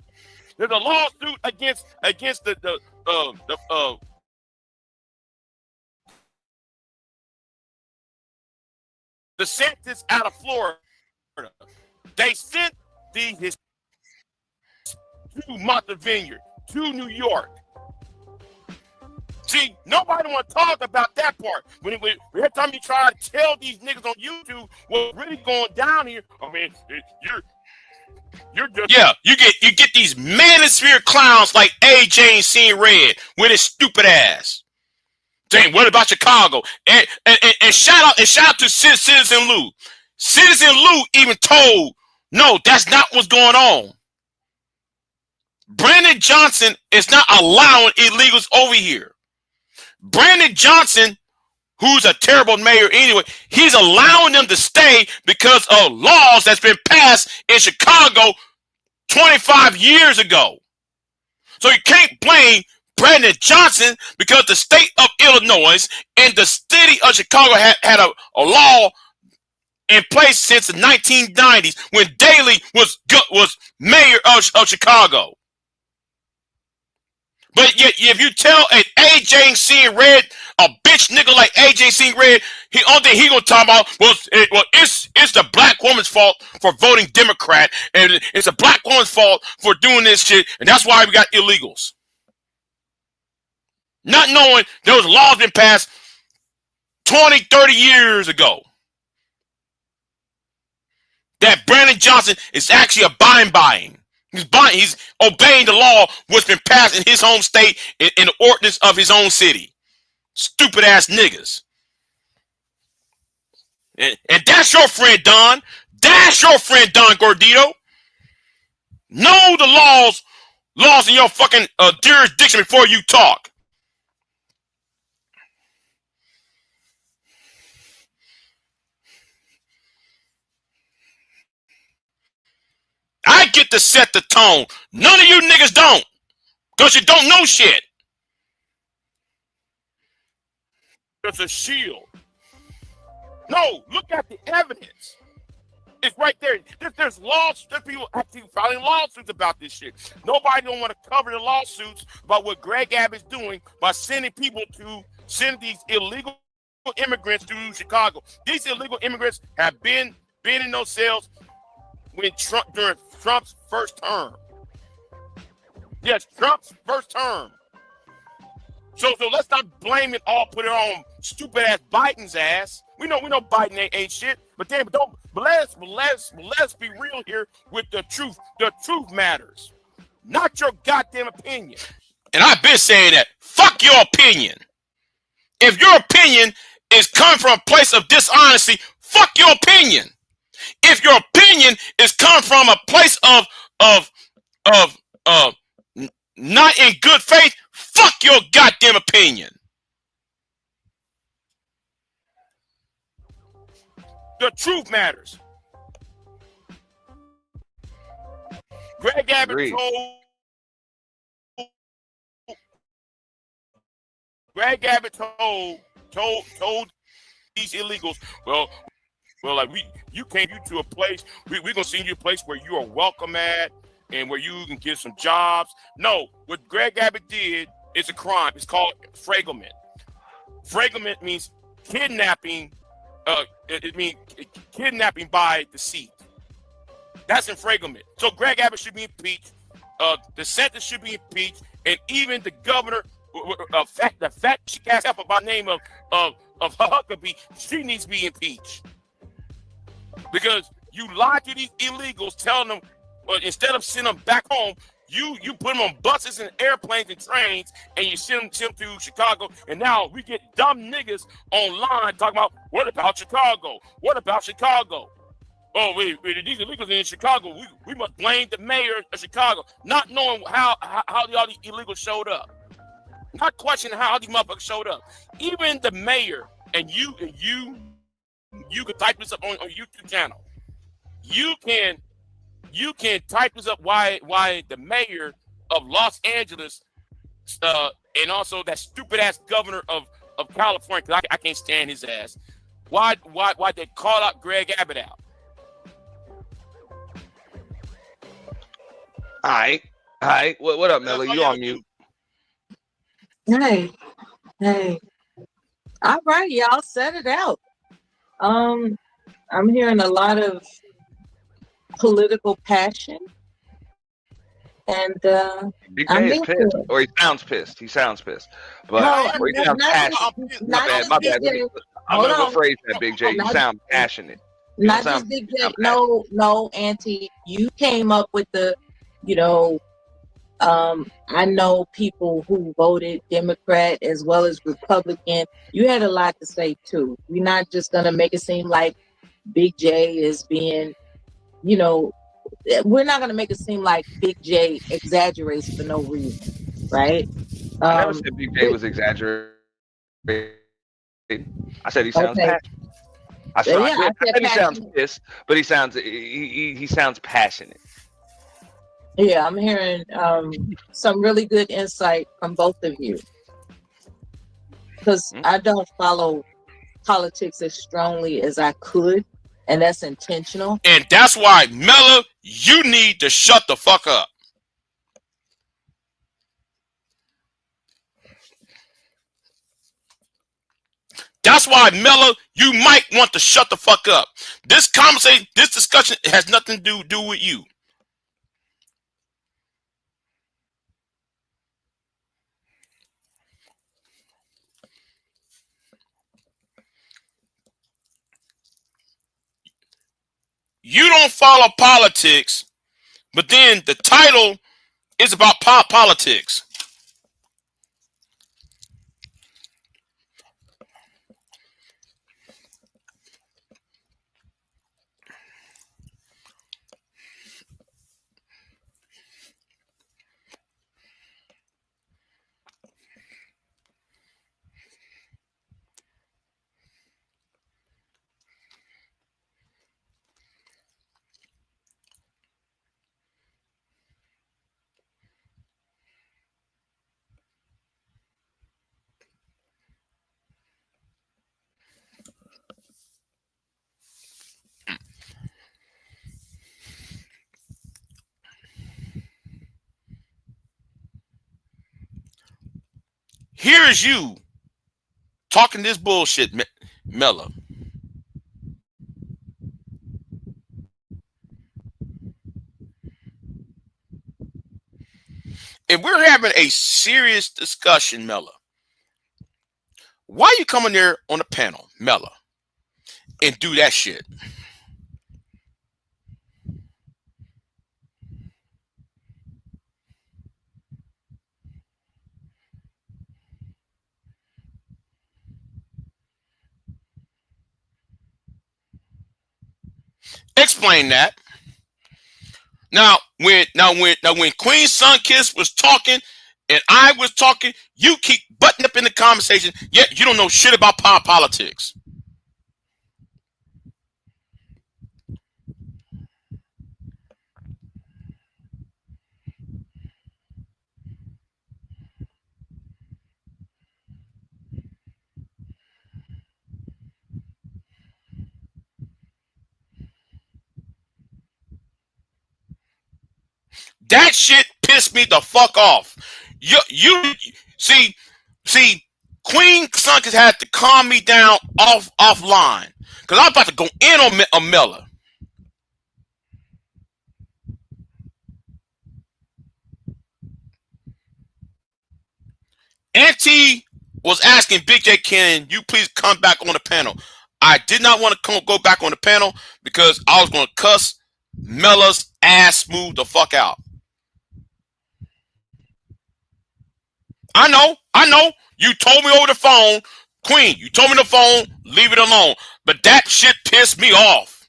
There's a lawsuit against the DeSantis out of Florida. They sent his to Martha Vineyard, to New York. See, nobody want to talk about that part. When every time you try to tell these niggas on YouTube what's really going down here, I mean, you're just you get these manosphere clowns like AJ ain't seen red with his stupid ass. Dang, what about Chicago? And shout out to Citizen Lou. Citizen Lou even told, no, that's not what's going on. Brandon Johnson is not allowing illegals over here. Brandon Johnson, who's a terrible mayor anyway, he's allowing them to stay because of laws that's been passed in Chicago 25 years ago. So you can't blame Brandon Johnson because the state of Illinois and the city of Chicago had a law in place since the 1990s when Daley was mayor of Chicago. But yet, if you tell an AJ ain't seeing red, a bitch nigga like AJ seeing red, only thing he gonna talk about it's the black woman's fault for voting Democrat, and it's a black woman's fault for doing this shit, and that's why we got illegals. Not knowing those laws been passed 20, 30 years ago. That Brandon Johnson is actually abiding by. He's obeying the law what's been passed in his home state in the ordinance of his own city. Stupid ass niggas. And that's your friend, Don. That's your friend, Don Gordito. Know the laws in your fucking jurisdiction before you talk. I get to set the tone. None of you niggas don't. Because you don't know shit. It's a shield. No, look at the evidence. It's right there. There's laws. There's people actually filing lawsuits about this shit. Nobody don't want to cover the lawsuits about what Greg Abbott's doing by sending these illegal immigrants to Chicago. These illegal immigrants have been in those cells during Trump's first term. Yes, Trump's first term. So let's not blame it all, put it on stupid ass Biden's ass. We know Biden ain't shit, but let's be real here with the truth. The truth matters, not your goddamn opinion. And I've been saying that. Fuck your opinion. If your opinion is coming from a place of dishonesty, fuck your opinion. If your opinion is coming from a place of not in good faith, fuck your goddamn opinion. The truth matters. Greg Abbott told these illegals, well, like you came to a place, we're gonna send you a place where you are welcome at and where you can get some jobs. No, what Greg Abbott did is a crime. It's called fragment. Fragment means kidnapping. It means kidnapping by deceit. That's infringement. So Greg Abbott should be impeached. DeSantis should be impeached, and even the governor, the fat chick ass up by the name of Huckabee, she needs to be impeached because you lied to these illegals, telling them instead of sending them back home, you put them on buses and airplanes and trains, and you send them to Chicago. And now we get dumb niggas online talking about, what about Chicago? What about Chicago? Oh, wait, these illegals in Chicago, we must blame the mayor of Chicago, not knowing how all these illegals showed up. Not questioning how these motherfuckers showed up. Even the mayor, and you can type this up on YouTube channel. You can type this up why the mayor of Los Angeles and also that stupid ass governor of California, because I can't stand his ass. Why they call out Greg Abbott out? All right. All right. What up, That's Mello? all You you on gotta mute. do. Hey. All right, y'all set it out. I'm hearing a lot of political passion, and Big I'm J is here for pissed, it. or he sounds pissed. He sounds pissed, but No, or he sounds not just passionate. My not bad. just My Big bad. Let me. J. I'm Hold gonna on, rephrase that, Big J. You not sound passionate. You don't sound. just Big You J. sound passionate. No, Auntie, you came up with the, you know, I know people who voted Democrat as well as Republican. You had a lot to say too. We're not just gonna make it seem like Big J is being, you know, we're not gonna make it seem like Big J exaggerates for no reason, right? I never Um, said Big J was exaggerating. I said he sounds okay, passionate. I yeah, I did. I said said he sounds passionate. pissed, but he sounds passionate. Yeah, I'm hearing some really good insight from both of you because I don't follow politics as strongly as I could, and that's intentional. And that's why, Mello, you need to shut the fuck up. That's why, Mello, you might want to shut the fuck up. This conversation, this discussion has nothing to do with you. You don't follow politics, but then the title is about politics. Here's you talking this bullshit, Mello. If we're having a serious discussion, Mello, why you coming there on the panel, Mello, and do that shit? Explain that. Now, when Queen Sunkiss was talking and I was talking, you keep butting up in the conversation, yet you don't know shit about politics. That shit pissed me the fuck off. You see, Queen Sunkiss had to calm me down offline because I'm about to go in on Miller. Auntie was asking Big J, can you please come back on the panel? I did not want to go back on the panel because I was going to cuss Mella's ass smooth the fuck out. I know. You told me over the phone, Queen, you told me on the phone, leave it alone. But that shit pissed me off.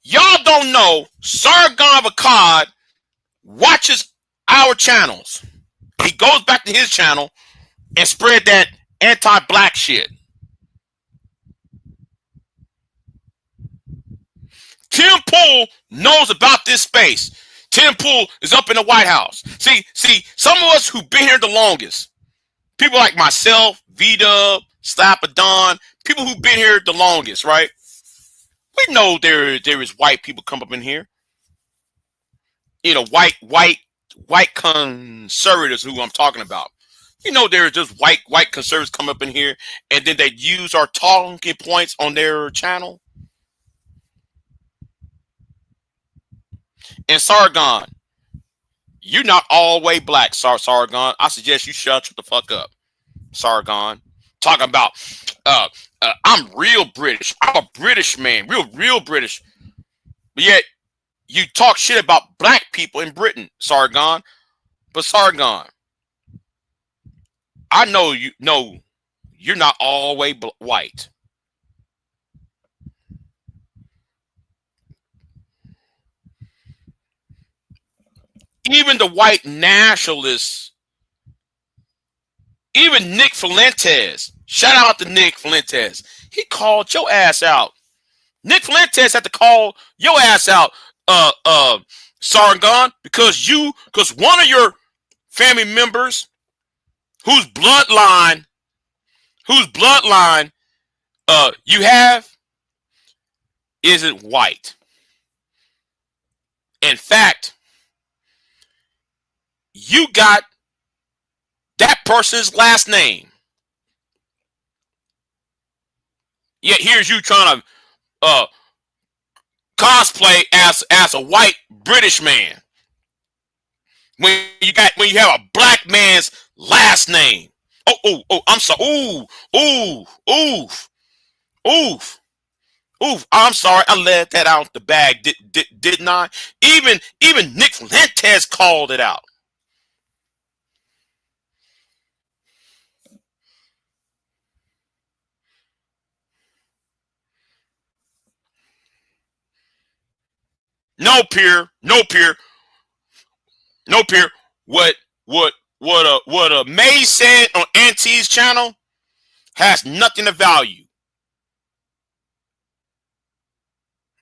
Y'all don't know Sargon Akkad watches our channels. He goes back to his channel and spread that anti-black shit. Tim Pool knows about this space. Tim Pool is up in the White House. See, some of us who've been here the longest, people like myself, V-Dub, Slapadon, people who've been here the longest, right? We know there is white people come up in here. You know, white conservatives who I'm talking about. You know, there are just white conservatives come up in here, and then they use our talking points on their channel. And Sargon, you're not all the way black, Sargon. I suggest you shut the fuck up, Sargon. Talking about, I'm real British. I'm a British man, real British. But yet, you talk shit about black people in Britain, Sargon. But Sargon, I know you're not all the way white. Even the white nationalists, even Nick Fuentes, shout out to Nick Fuentes, he called your ass out. Nick Fuentes had to call your ass out, Sargon, because one of your family members whose bloodline you have isn't white. In fact, you got that person's last name. Yet here's you trying to cosplay as a white British man when you have a black man's last name. Oh, I'm sorry. Oof. I'm sorry. I let that out the bag, didn't I? Even Nick Fuentes called it out. No peer. What May said on Auntie's channel has nothing of value.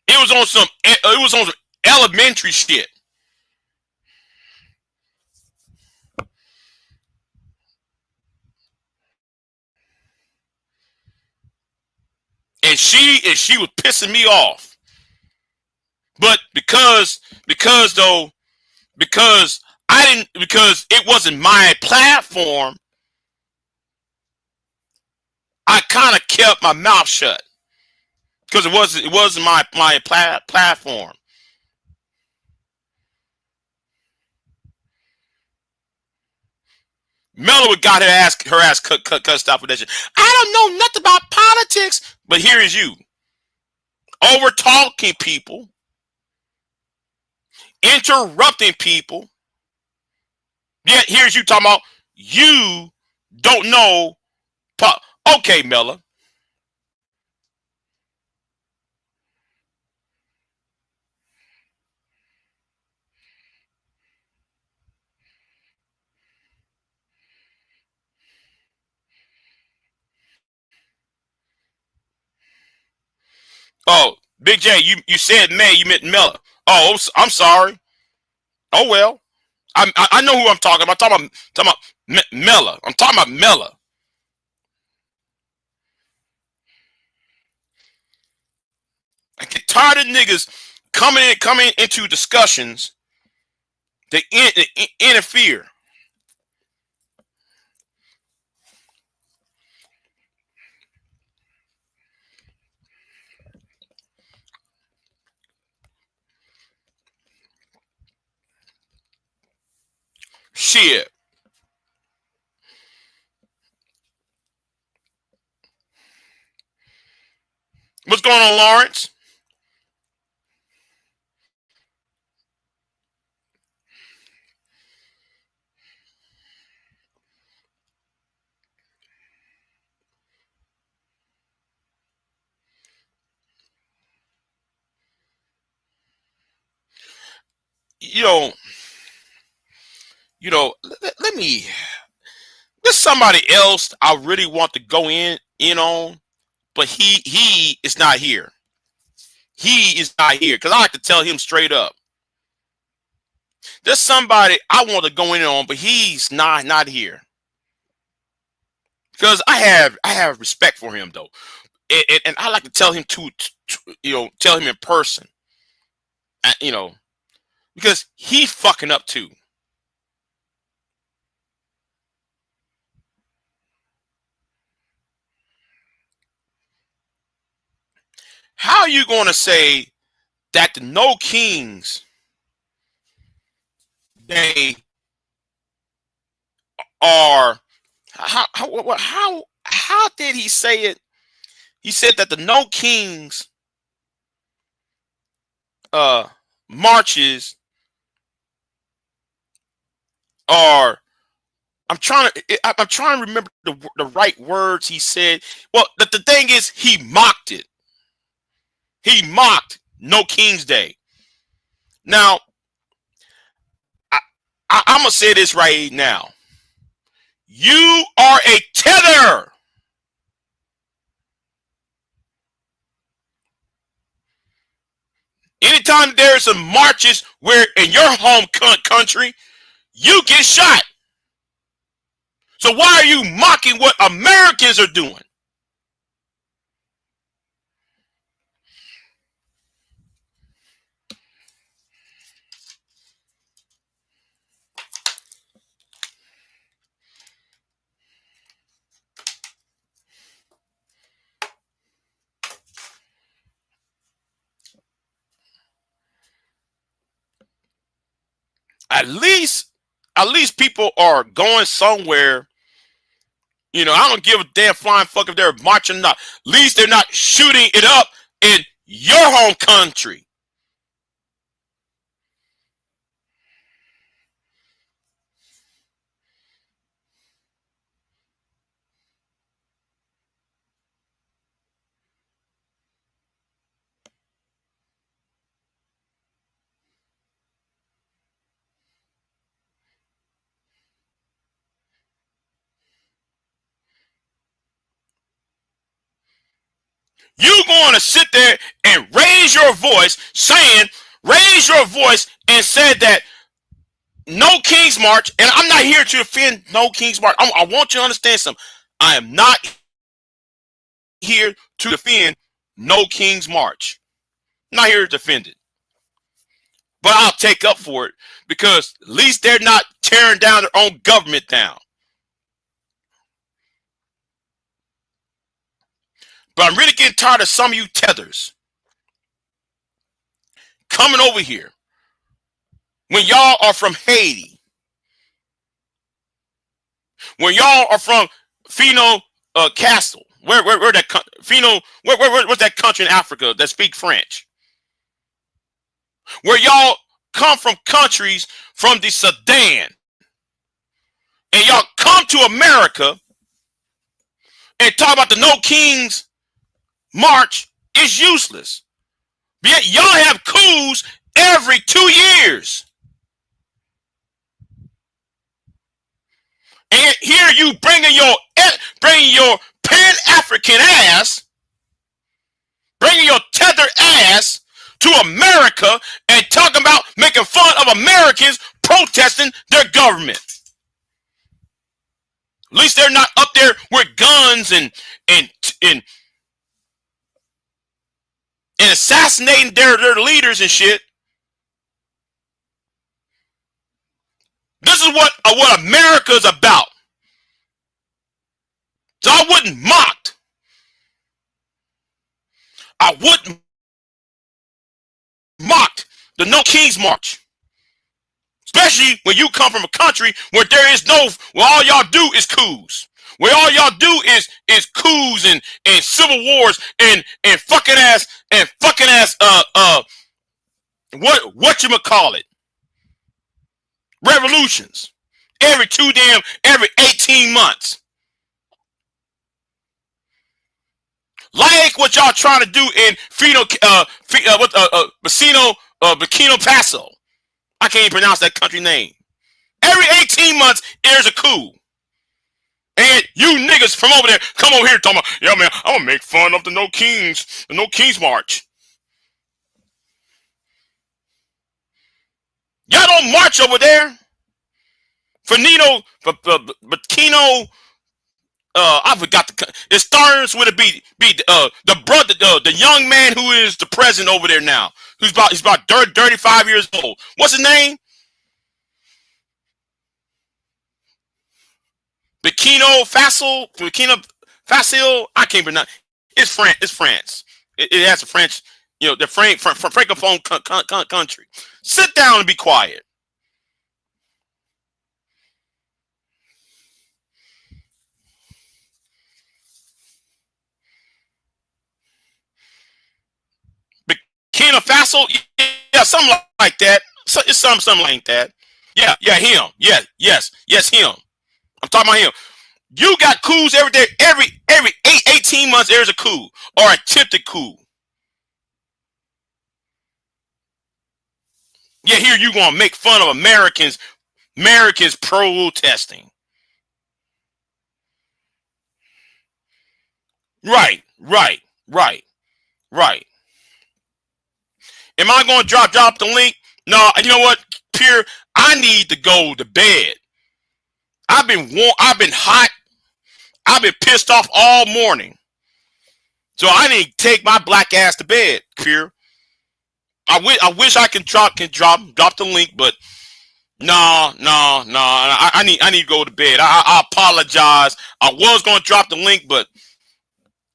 It was on some elementary shit. And she was pissing me off. But because it wasn't my platform, I kind of kept my mouth shut. Because it wasn't my platform. Mello got her ass cut off with that shit. I don't know nothing about politics, but here is you over talking people, interrupting people. Yet here's you talking about you don't know. Okay, Mello. Oh, Big J, you said May, you meant Mella. Oh, I'm sorry. Oh well, I know who I'm talking about. I'm talking about Mella. I'm talking about Mella. I get tired of niggas coming into discussions that interfere. Shit. What's going on, Lawrence? Let me. There's somebody else I really want to go in on, but he is not here. He is not here because I like to tell him straight up. There's somebody I want to go in on, but he's not here. Because I have respect for him though, and I like to tell him tell him in person, because he fucking up too. How are you going to say that the No Kings, they are how did he say it? He said that the No Kings marches are, I'm trying to remember the right words he said. Well, the thing is, he mocked it. He mocked No King's Day. Now, I'm gonna say this right now. You are a tether. Anytime there is some marches where in your home country, you get shot. So why are you mocking what Americans are doing? At least people are going somewhere. I don't give a damn flying fuck if they're marching or not. At least they're not shooting it up in your home country. You going to sit there and raise your voice and said that No King's March, and I'm not here to defend No King's March. I want you to understand something. I am not here to defend No King's March. I'm not here to defend it. But I'll take up for it because at least they're not tearing down their own government down. But I'm really getting tired of some of you tethers coming over here when y'all are from Haiti, when y'all are from Fino Castle, where that Fino, what's that country in Africa that speak French? Where y'all come from countries from the Sudan, and y'all come to America and talk about the No King's March is useless. But yet y'all have coups every 2 years. And here you bringing your Pan-African ass, bringing your tether ass to America and talking about making fun of Americans protesting their government. At least they're not up there with guns and assassinating their leaders and shit. This is what America's about. So I wouldn't mock the No King's March. Especially when you come from a country where all y'all do is coups. Where all y'all do is coups and civil wars and fucking ass whatchamacallit, revolutions every 18 months. Like what y'all trying to do in Burkina Faso. I can't even pronounce that country name. Every 18 months, there's a coup. And you niggas from over there come over here talking about, yeah, man, I'm gonna make fun of the No King's March. Y'all don't don't march over there. Bikino, I forgot it starts with a B. The brother, the young man who is the president over there now. He's about 35 years old. What's his name? Burkina Faso. I can't pronounce. It's France. It's France. It has a French, the francophone country. Sit down and be quiet. Burkina Faso, yeah, something like that. So it's something like that. Yeah, him. Yes, him. I'm talking about him. You got coups every day. Every 18 months there's a coup or attempted coup. Yeah, here you gonna make fun of Americans protesting. Right. Am I gonna drop the link? No, you know what? Pure, I need to go to bed. I've been hot. I've been pissed off all morning. So I need to take my black ass to bed, Pure. I wish I can drop the link, but no. I need to go to bed. I apologize. I was gonna drop the link, but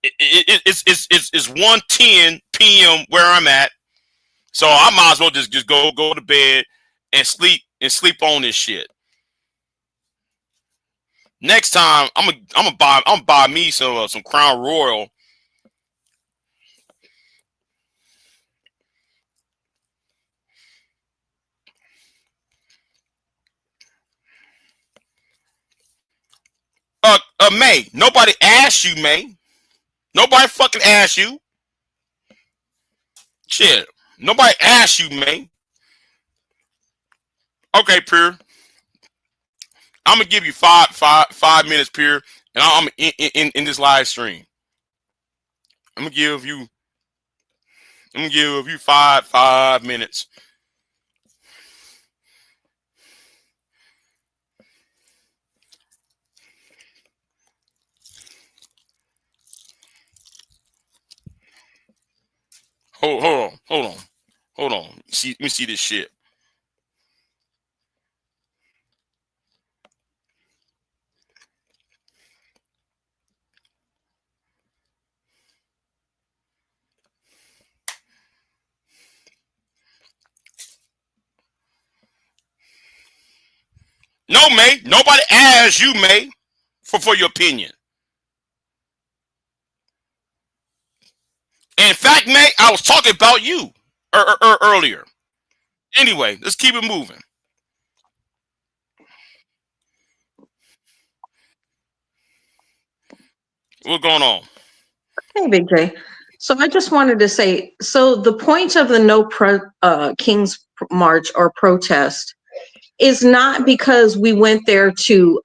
it's 1:10 p.m. where I'm at, so I might as well just go to bed and sleep on this shit. Next time I'm gonna buy me some Crown Royal. May, nobody asked you, May. Nobody fucking asked you. Shit. Nobody asked you, May. Okay, Pure. I'm gonna give you five minutes, Pure, and I'm in this live stream. I'm gonna give you 5 minutes. Hold on. Let me see this shit. No, May. Nobody asked you, May, for your opinion. In fact, May, I was talking about you earlier. Anyway, let's keep it moving. What's going on? Hey, Big J. So I just wanted to say, so the point of the King's March or protest is not because we went there to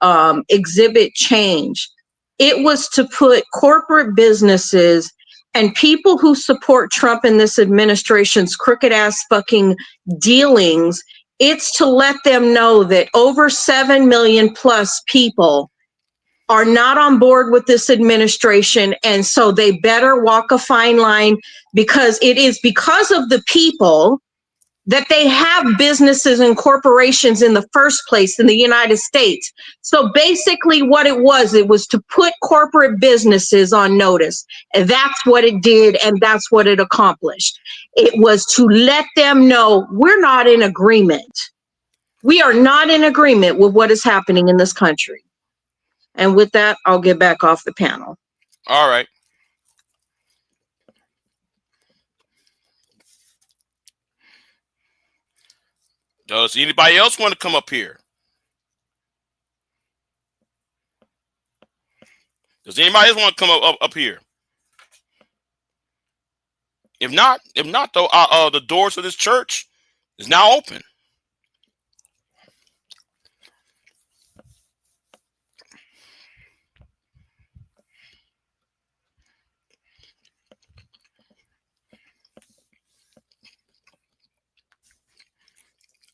exhibit change. It was to put corporate businesses and people who support Trump and this administration's crooked ass fucking dealings. It's to let them know that over 7 million plus people are not on board with this administration. And so they better walk a fine line, because it is because of the people that they have businesses and corporations in the first place in the United States. So basically what it was to put corporate businesses on notice. And that's what it did. And that's what it accomplished. It was to let them know we're not in agreement. We are not in agreement with what is happening in this country. And with that, I'll get back off the panel. All right. Does anybody else want to come up here? Does anybody else want to come up here? If not, though, the doors of this church is now open.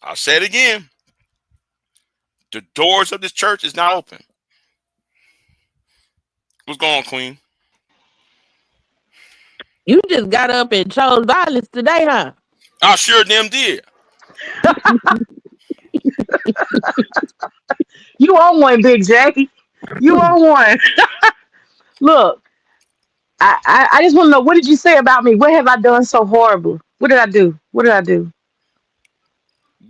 I'll say it again. The doors of this church is not open. What's going on, Queen? You just got up and chose violence today, huh? I sure damn did. You on one, Big J. You on one. Look, I just want to know, what did you say about me? What have I done so horrible? What did I do? What did I do?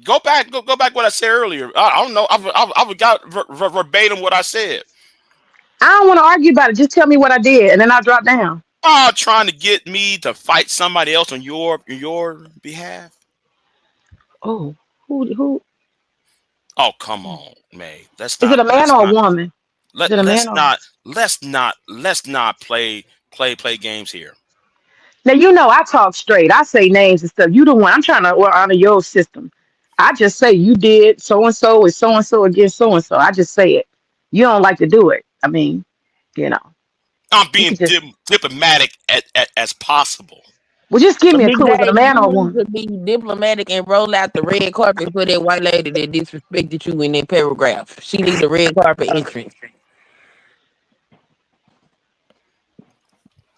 Go back what I said earlier. I don't know. I got verbatim what I said. I don't want to argue about it. Just tell me what I did, and then I'll drop down. Trying to get me to fight somebody else on your behalf. Oh, who? Oh, come on, May. Is it a man or a woman? Let's not play games here. Now, you know, I talk straight. I say names and stuff. You the one. I'm trying to honor your system. I just say you did so-and-so is so-and-so against so-and-so. I just say it. You don't like to do it. I mean, you know. I'm being diplomatic as possible. Well, just give me a clue. Is it a man or a woman? To be diplomatic and roll out the red carpet for that white lady that disrespected you in that paragraph. She needs a red carpet entrance.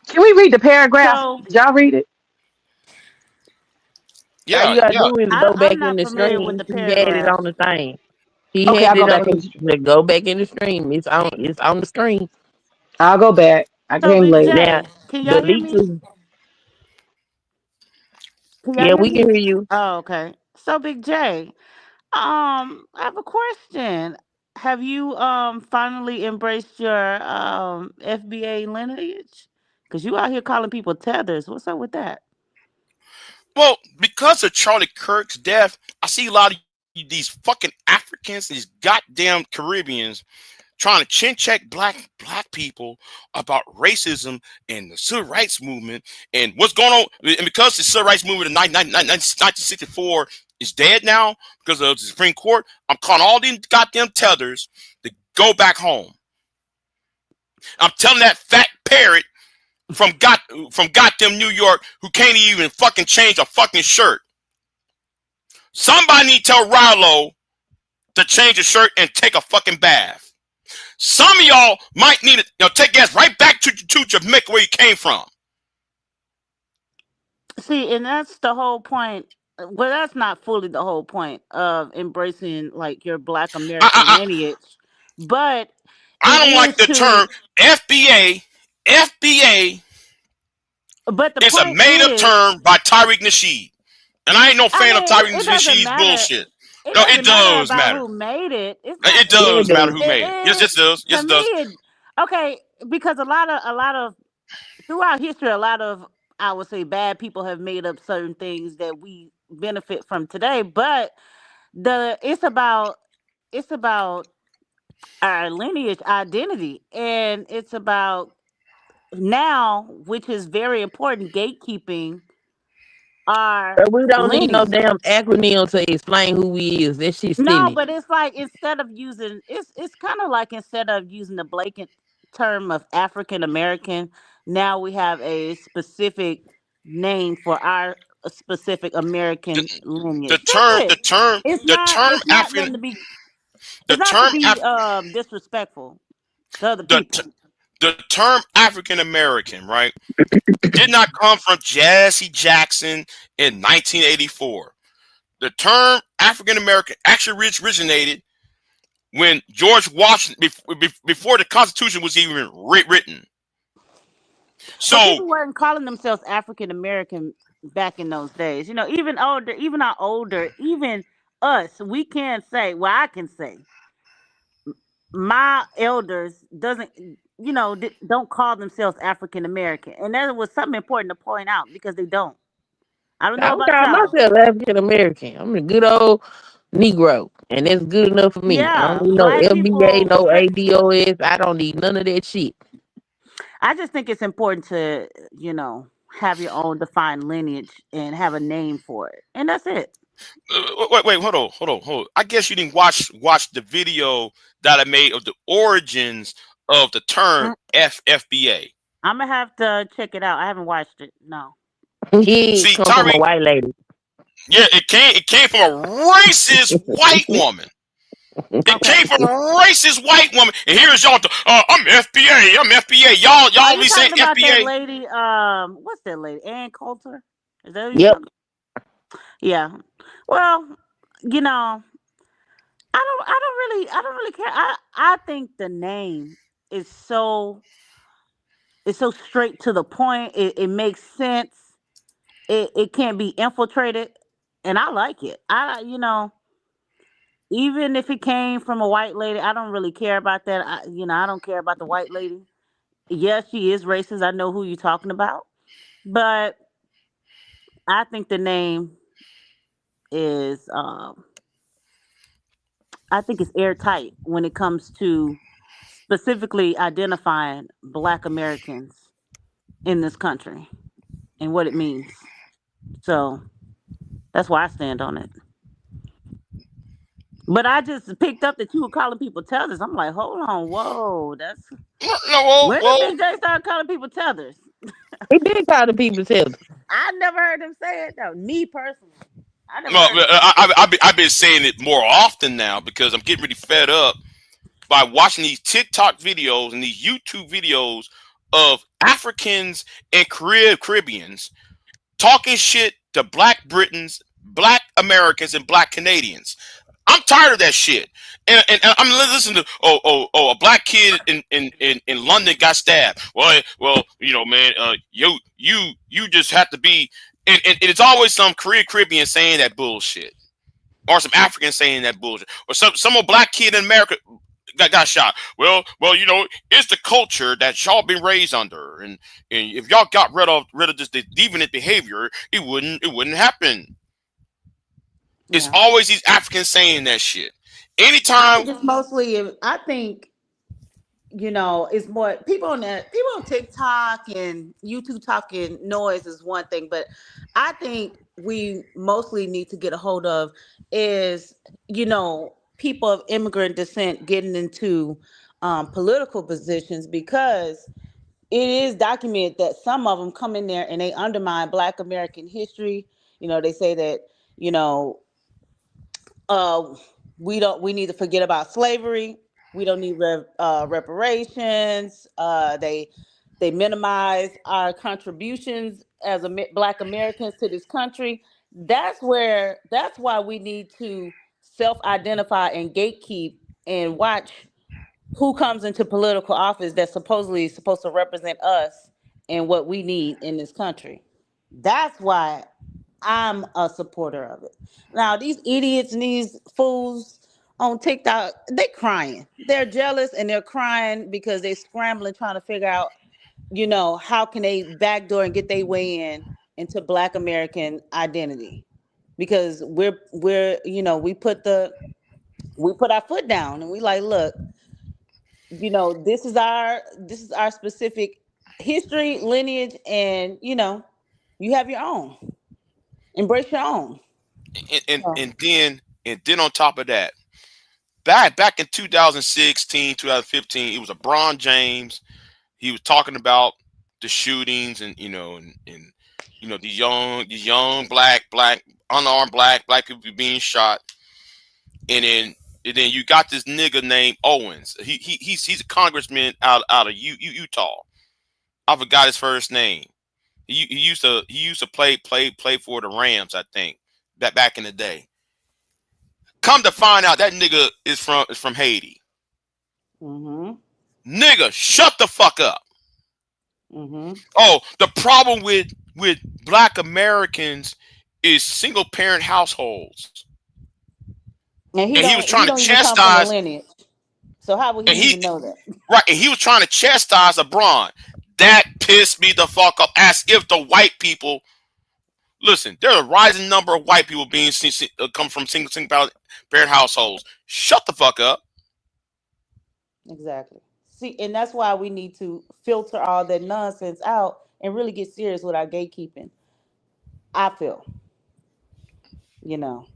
Can we read the paragraph? Did y'all read it? Yeah, all you gotta do is go back in the stream. He had it on the thing. Okay, I'll go back in the stream. Go back in the stream. It's on the screen. I'll go back. I came late. Now, can y'all hear me? Yeah, we can hear you. Oh, okay. So, Big J, I have a question. Have you finally embraced your FBA lineage? Because you out here calling people tethers. What's up with that? Well, because of Charlie Kirk's death, I see a lot of these fucking Africans, these goddamn Caribbeans, trying to chin check black people about racism and the civil rights movement and what's going on. And because the civil rights movement in 1964 is dead now because of the Supreme Court, I'm calling all these goddamn tethers to go back home. I'm telling that fat parrot from goddamn New York who can't even fucking change a fucking shirt. Somebody need to tell Rilo to change a shirt and take a fucking bath. Some of y'all might need to take gas right back to Jamaica where you came from. See, and that's the whole point. Well, that's not fully the whole point of embracing like your Black American lineage, but I don't like the term FBA. FBA. But it's a made-up term by Tariq Nasheed, and I ain't no fan of Tariq Nasheed's bullshit. No, it does matter. Who made it? It does matter who made it. Yes, it does. Yes, it does. Okay, because a lot of throughout history, a lot of, I would say, bad people have made up certain things that we benefit from today. But it's about our lineage identity, and it's about now, which is very important, gatekeeping. But we don't need no damn acronym to explain who we is. That shit's silly. No, but it's like instead of using it's kind of like instead of using the blanket term of African American, now we have a specific name for our specific American lineage. The term African. Disrespectful to other people. The term African American, right, did not come from Jesse Jackson in 1984. The term African American actually originated when George Washington, before the Constitution was even written. So people weren't calling themselves African American back in those days. You know, even our older, even us, we can't say. Well, I can say my elders don't call themselves African American, and that was something important to point out because they don't. I don't know about y'all. I call myself African American. I'm a good old Negro, and that's good enough for me. Yeah, I don't need no FBA, no ADOS. I don't need none of that shit. I just think it's important to, have your own defined lineage and have a name for it, and that's it. Wait, hold on. I guess you didn't watch the video that I made of the origins of the term FBA. I'm gonna have to check it out. I haven't watched it. No. See, come from a white lady. Yeah, it came from a racist white woman. It came from a racist white woman. And here's y'all. I'm FBA. I'm FBA. Y'all Are you be saying talking about that FBA. lady? What's that lady? Ann Coulter? Is that who you Yep. talking? Yeah. Well, you know, I don't really care. I think the name is so it's so straight to the point. It makes sense. It can't be infiltrated, and I like it. Even if it came from a white lady, I don't really care about that. I don't care about the white lady. Yes, she is racist. I know who you're talking about, but I think the name is I think it's airtight when it comes to specifically identifying Black Americans in this country and what it means. So that's why I stand on it. But I just picked up that you were calling people tethers. I'm like, hold on, whoa, that's No, when did well, Big J start calling people tethers? He did call the people tell. I never heard him say it though. Me personally, I never no. heard him say it. I've been saying it more often now because I'm getting really fed up by watching these TikTok videos and these YouTube videos of Africans and Caribbeans talking shit to Black Britons, Black Americans, and Black Canadians. I'm tired of that shit. And I'm listening to a black kid in London got stabbed. Well, man, you just have to be. And it's always some Caribbean saying that bullshit, or some African saying that bullshit, or some old black kid in America got shot. Well, it's the culture that y'all been raised under, and if y'all got rid of this deviant behavior, it wouldn't happen. It's Yeah. always these Africans saying that shit. I Anytime. think it's mostly. I think it's more people on TikTok and YouTube talking noise is one thing, but I think we mostly need to get a hold of is people of immigrant descent getting into political positions because it is documented that some of them come in there and they undermine Black American history. They say that you know uh, we need to forget about slavery. We don't need reparations. They minimize our contributions as Black Americans to this country. That's why we need to self-identify and gatekeep and watch who comes into political office that's supposedly supposed to represent us and what we need in this country. That's why I'm a supporter of it. Now, these idiots and these fools on TikTok, they crying. They're jealous and they're crying because they're scrambling trying to figure out, how can they backdoor and get their way into Black American identity. Because we put our foot down and we like, look, this is our specific history, lineage, and you have your own. Embrace your own. So, And then on top of that, back in 2016, 2015, it was LeBron James. He was talking about the shootings and these young black unarmed black people being shot. And then you got this nigga named Owens. He's a congressman out of Utah. I forgot his first name. He used to play for the Rams, I think, that back in the day. Come to find out, that nigga is from Haiti. mm-hmm, Nigga, shut the fuck up. mm-hmm. Oh, the problem with Black Americans is single parent households. And And he was he trying to don't even come from a chastise, lineage. So how would and he even know that? right, and he was trying to chastise LeBron. That pissed me the fuck up. As if the white people, listen, there's a rising number of white people being come from single parent households. Shut the fuck up. Exactly. See, and that's why we need to filter all that nonsense out and really get serious with our gatekeeping. I feel, you know,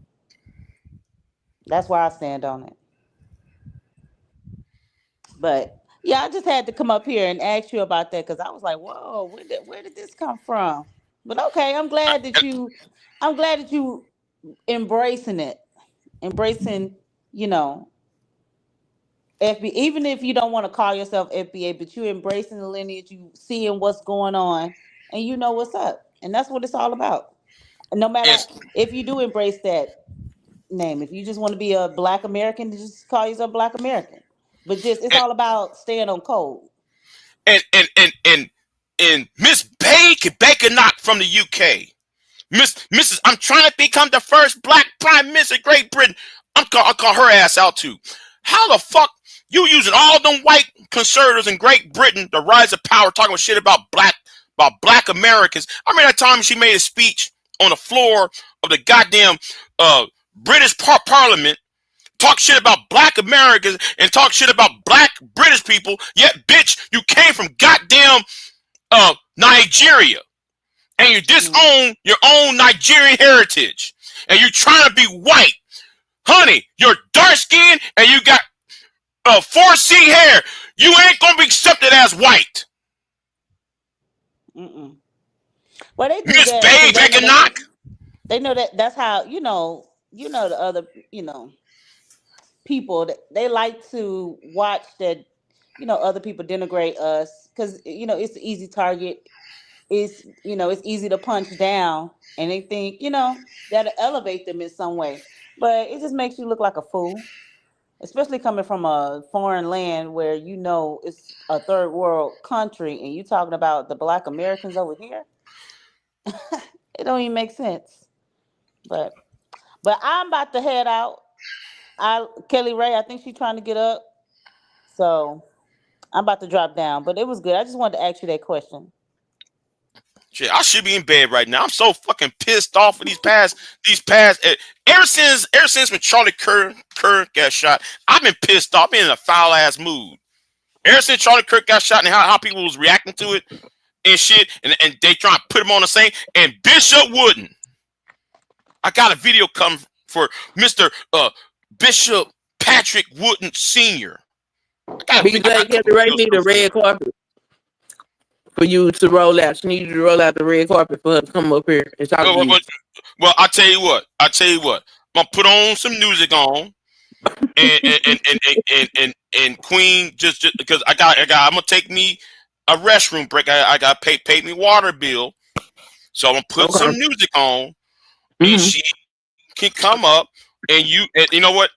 that's why I stand on it. But yeah, I just had to come up here and ask you about that because I was like, whoa, where did this come from? But okay, I'm glad that you embracing it, embracing, you know, FBA. Even if you don't want to call yourself FBA, but you embracing the lineage, you seeing what's going on, and you know what's up, and that's what it's all about. No matter And if you do embrace that name, if you just want to be a Black American, just call yourself Black American. But just it's and all about staying on code. and Miss Baker Knock from the UK. Mrs. I'm trying to become the first Black Prime Minister of Great Britain. I'll call her ass out too. How the fuck you using all them white conservatives in Great Britain to rise to power, talking about shit about black Americans? I remember that time she made a speech on the floor of the goddamn British Parliament, talk shit about Black Americans and talk shit about Black British people. Yet, bitch, you came from goddamn Nigeria, and you disown your own Nigerian heritage, and you're trying to be white. Honey, you're dark skinned and you got 4C hair. You ain't gonna be accepted as white. Well, they do Miss that. Baker Knock. They know that that's how the other people that they like to watch that other people denigrate us because it's an easy target. It's it's easy to punch down, and they think that'll elevate them in some way, but it just makes you look like a fool, especially coming from a foreign land where it's a third world country, and you talking about the Black Americans over here. It don't even make sense. But I'm about to head out. Kelly Ray, I think she's trying to get up, so I'm about to drop down. But it was good. I just wanted to ask you that question. Shit, I should be in bed right now. I'm so fucking pissed off with these past. Ever since when Charlie Kirk got shot, I've been pissed off. I've been in a foul ass mood. Ever since Charlie Kirk got shot and how people was reacting to it and shit, and they trying to put him on the same. And Bishop Wooden, I got a video coming for Mr. Bishop Patrick Wooden Sr. BJ Kelly Ray need a red carpet for you to roll out. She needs you to roll out the red carpet for her to come up here and talk to you. Well, I tell you what. I'm gonna put on some music on, and Queen just because I'm gonna take me a restroom break. I got pay me water bill, so I'm gonna put some music on, and she can come up, and you know what?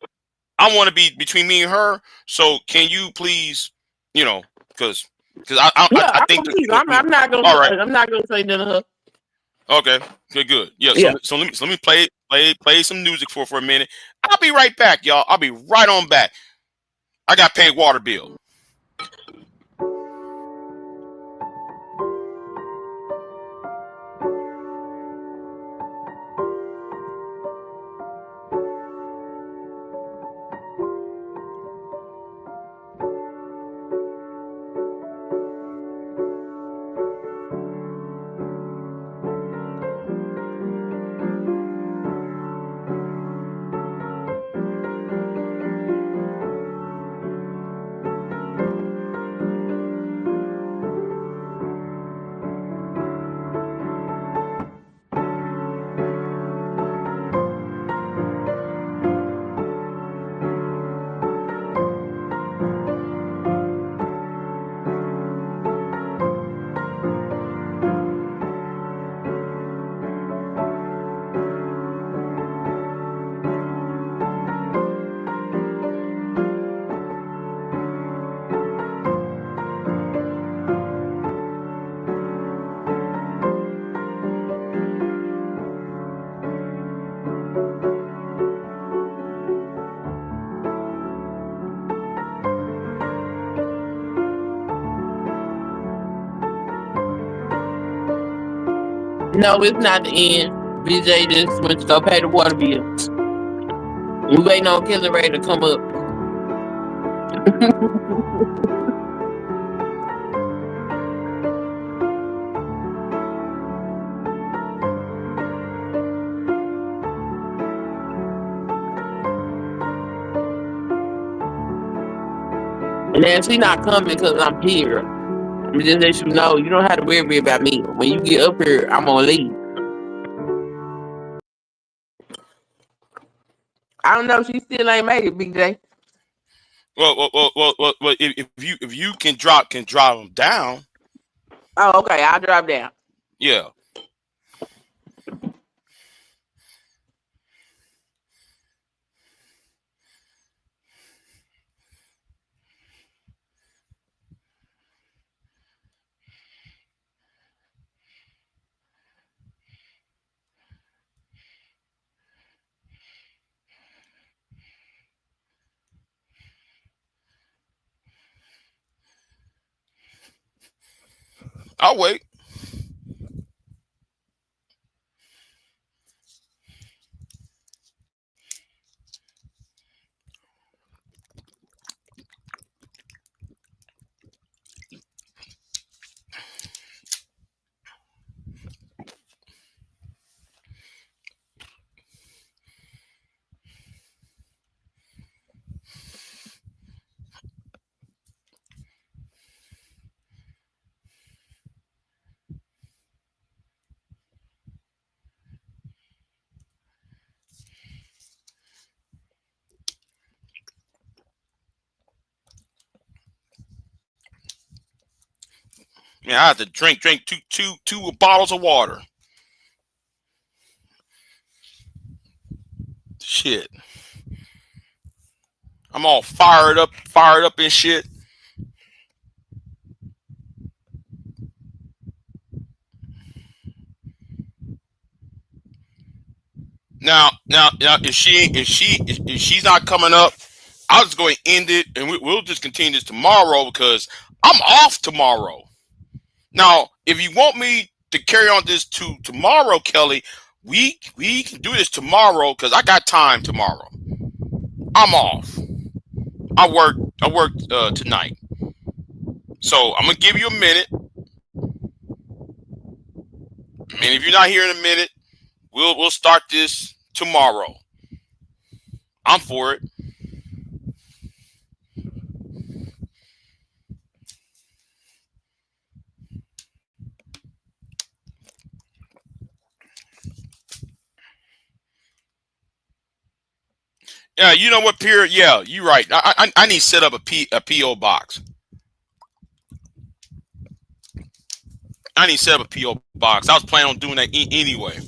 I want to be between me and her. So can you please, because I think I'm not gonna. All right. I'm not gonna say none of her. Okay, good. Yeah. So let me play some music for a minute. I'll be right back, y'all. I'll be right on back. I got paid water bill. No, it's not the end. BJ just went to go pay the water bill. We waiting on Kelly Ray to come up. And then she not coming because I'm here. I'm just let you know, you don't have to worry about me. When you get up here, I'm gonna leave. I don't know. She still ain't made it, Big J. Well, if you can drop them down. Oh, okay. I'll drop down. Yeah. I'll wait. Yeah, I have to drink two bottles of water. Shit. I'm all fired up and shit. Now, if she's not coming up, I'll just go and end it, and we'll just continue this tomorrow because I'm off tomorrow. Now, if you want me to carry on this to tomorrow, Kelly, we can do this tomorrow because I got time tomorrow. I'm off. I work tonight, so I'm gonna give you a minute. And if you're not here in a minute, we'll start this tomorrow. I'm for it. Yeah, you know what, Pierre? Yeah, you're right. I need to set up a PO box. I need to set up a PO box. I was planning on doing that anyway.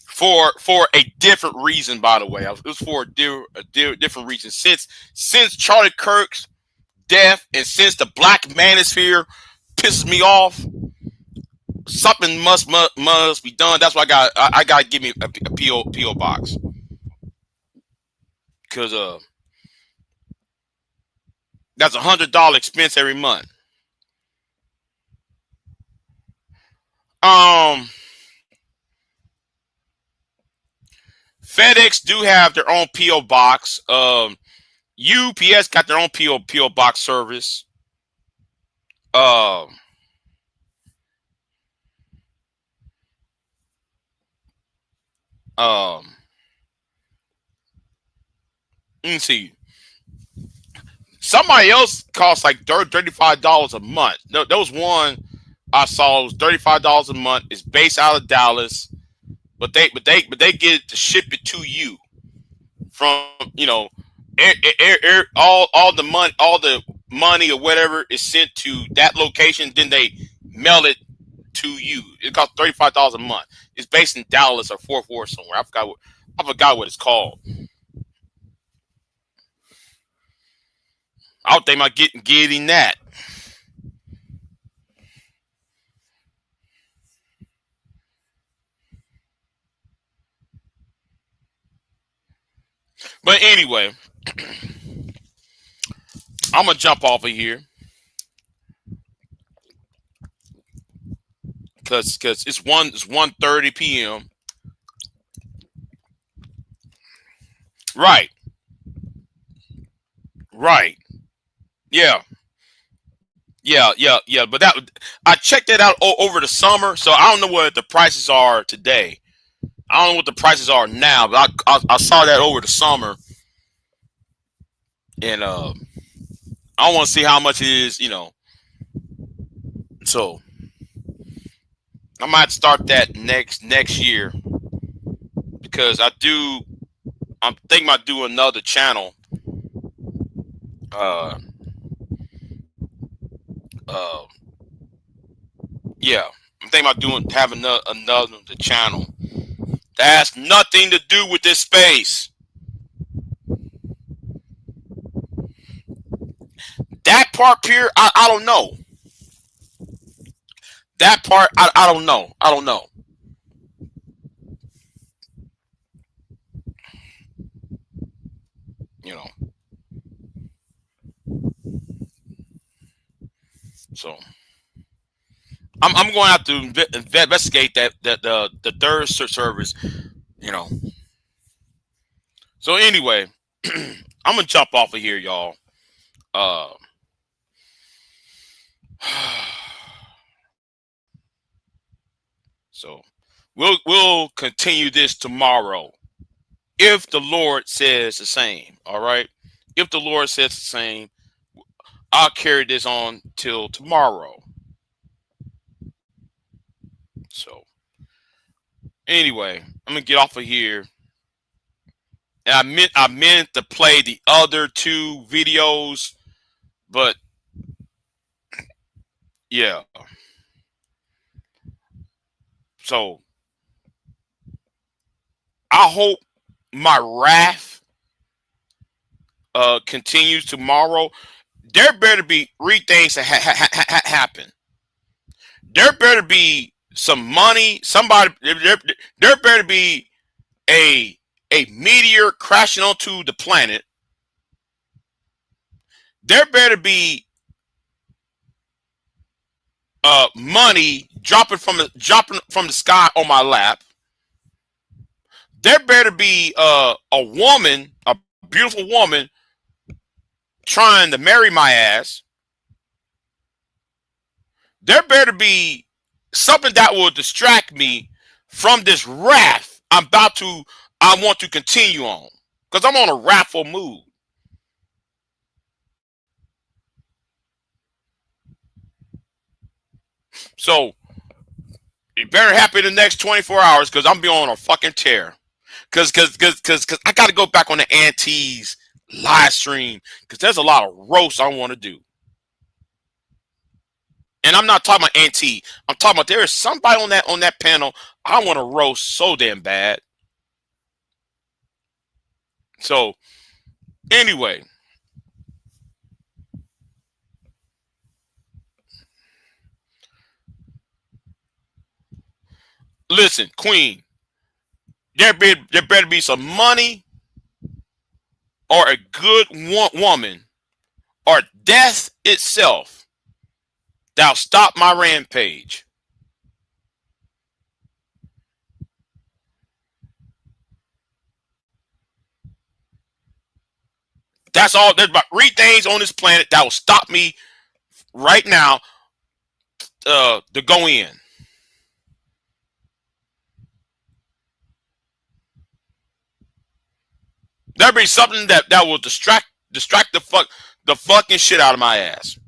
For a different reason, by the way. It was for a different reason. Since Charlie Kirk's death and since the Black Manosphere pisses me off, something must be done. That's why I got to give me a PO box. Because that's $100 expense every month. FedEx do have their own PO box. UPS got their own PO box service. Let me see. Somebody else costs like $35 a month. There was one I saw. It was $35 a month. It's based out of Dallas, but they get it to ship it to you from all the money or whatever is sent to that location. Then they mail it to you. It costs $35 a month. It's based in Dallas or Fort Worth somewhere. I forgot what it's called. I would think about getting that. But anyway, I'm gonna jump off of here because it's 1:30 p.m. Right. Yeah. But I checked that out over the summer, so I don't know what the prices are today. I don't know what the prices are now, but I saw that over the summer, and I want to see how much it is, So I might start that next year because I'm thinking about doing another channel. Yeah, I'm thinking about having another channel that has nothing to do with this space. That part here, I don't know. That part, I don't know. I don't know. You know. So I'm going to have to investigate that the third service. You know. So anyway, I'm gonna jump off of here, y'all. So we'll continue this tomorrow, if the Lord says the same. All right. If the Lord says the same, I'll carry this on till tomorrow. So anyway, I'm gonna get off of here. And I meant to play the other two videos, but yeah. So I hope my wrath continues tomorrow. There better be three things that happen. There better be some money. Somebody. There better be a meteor crashing onto the planet. There better be money dropping from the sky on my lap. There better be a woman, a beautiful woman, trying to marry my ass. There better be something that will distract me from this wrath I want to continue on, because I'm on a wrathful mood. So you better happy the next 24 hours, because I'm be on a fucking tear. Cause I gotta go back on the Auntie's live stream, because there's a lot of roasts I want to do. And I'm not talking about Auntie. I'm talking about there is somebody on that panel I want to roast so damn bad. So anyway, listen, Queen, there better be some money, or a good woman, or death itself that'll stop my rampage. That's all. There's about three things on this planet that will stop me right now to go in. There'll be something that will distract the fucking shit out of my ass.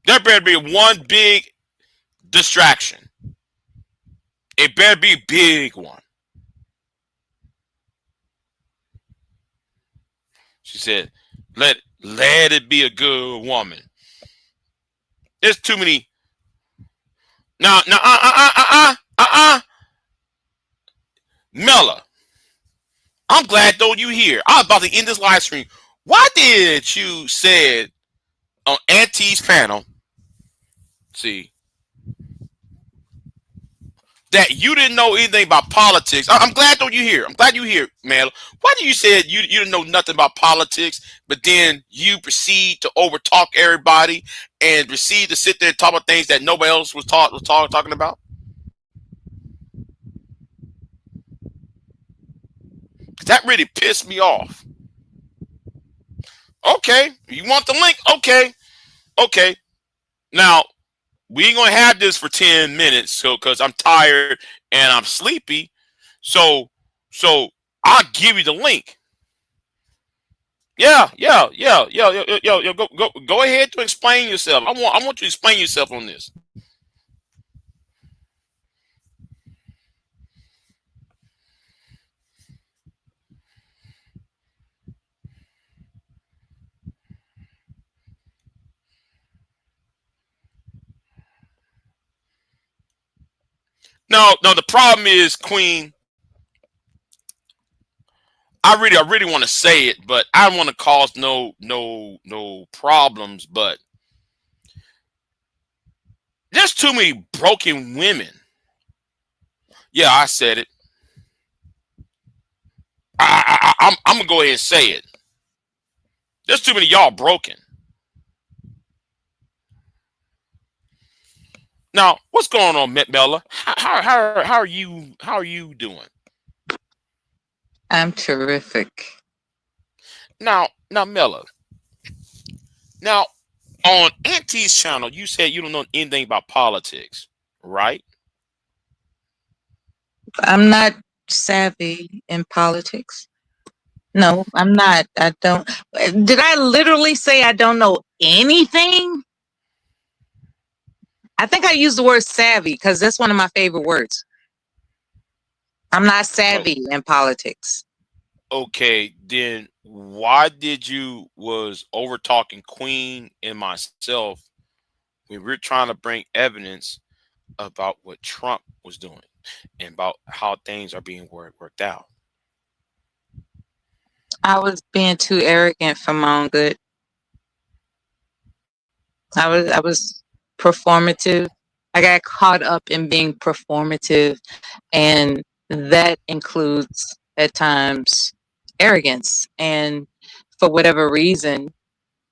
There better be one big distraction. It better be a big one. She said, let it be a good woman. There's too many. Mella, I'm glad though you here. I was about to end this live stream. Why did you said on Auntie's panel, see, that you didn't know anything about politics? I'm glad though you here. I'm glad you here, Mella. Why did you say you didn't know nothing about politics, but then you proceed to overtalk everybody and proceed to sit there and talk about things that nobody else was talking about? That really pissed me off. Okay, you want the link? Okay. Now we ain't gonna have this for 10 minutes, so because I'm tired and I'm sleepy. So I'll give you the link. Yeah. Go ahead to explain yourself. I want you to explain yourself on this. No, no. The problem is, Queen. I really want to say it, but I don't want to cause no problems. But there's too many broken women. Yeah, I said it. I'm gonna go ahead and say it. There's too many y'all broken. Now, what's going on, Mella? How are you doing? I'm terrific. Now, Mella. Now, on Auntie's channel, you said you don't know anything about politics, right? I'm not savvy in politics. No, I'm not. I don't. Did I literally say I don't know anything? I think I used the word savvy because that's one of my favorite words. I'm not savvy in politics. Okay, then why did you was over talking Queen and myself when we're trying to bring evidence about what Trump was doing and about how things are being worked out? I was being too arrogant for my own good. I was performative. I got caught up in being performative, and that includes at times arrogance. And for whatever reason,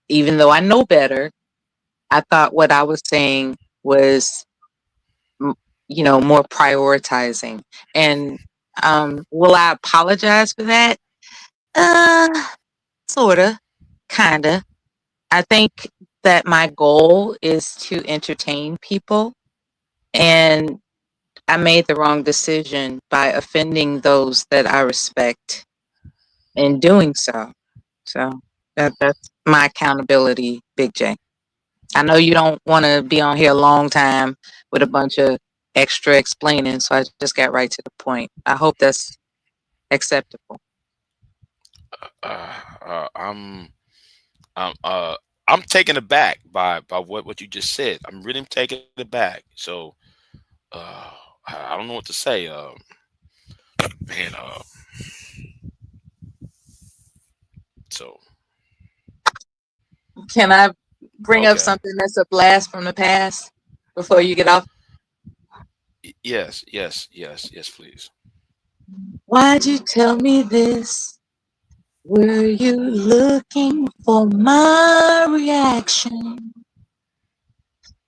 even though I know better, I thought what I was saying was, more prioritizing. And will I apologize for that? Sorta, kinda. I think that my goal is to entertain people, and I made the wrong decision by offending those that I respect in doing so. So that's my accountability, Big J. I know you don't want to be on here a long time with a bunch of extra explaining, so I just got right to the point. I hope that's acceptable. I'm I'm taken aback by what you just said. I'm really taken aback. So I don't know what to say. Man, so Can I bring up okay. something that's a blast from the past before you get off? Yes, please. Why'd you tell me this? Were you looking for my reaction?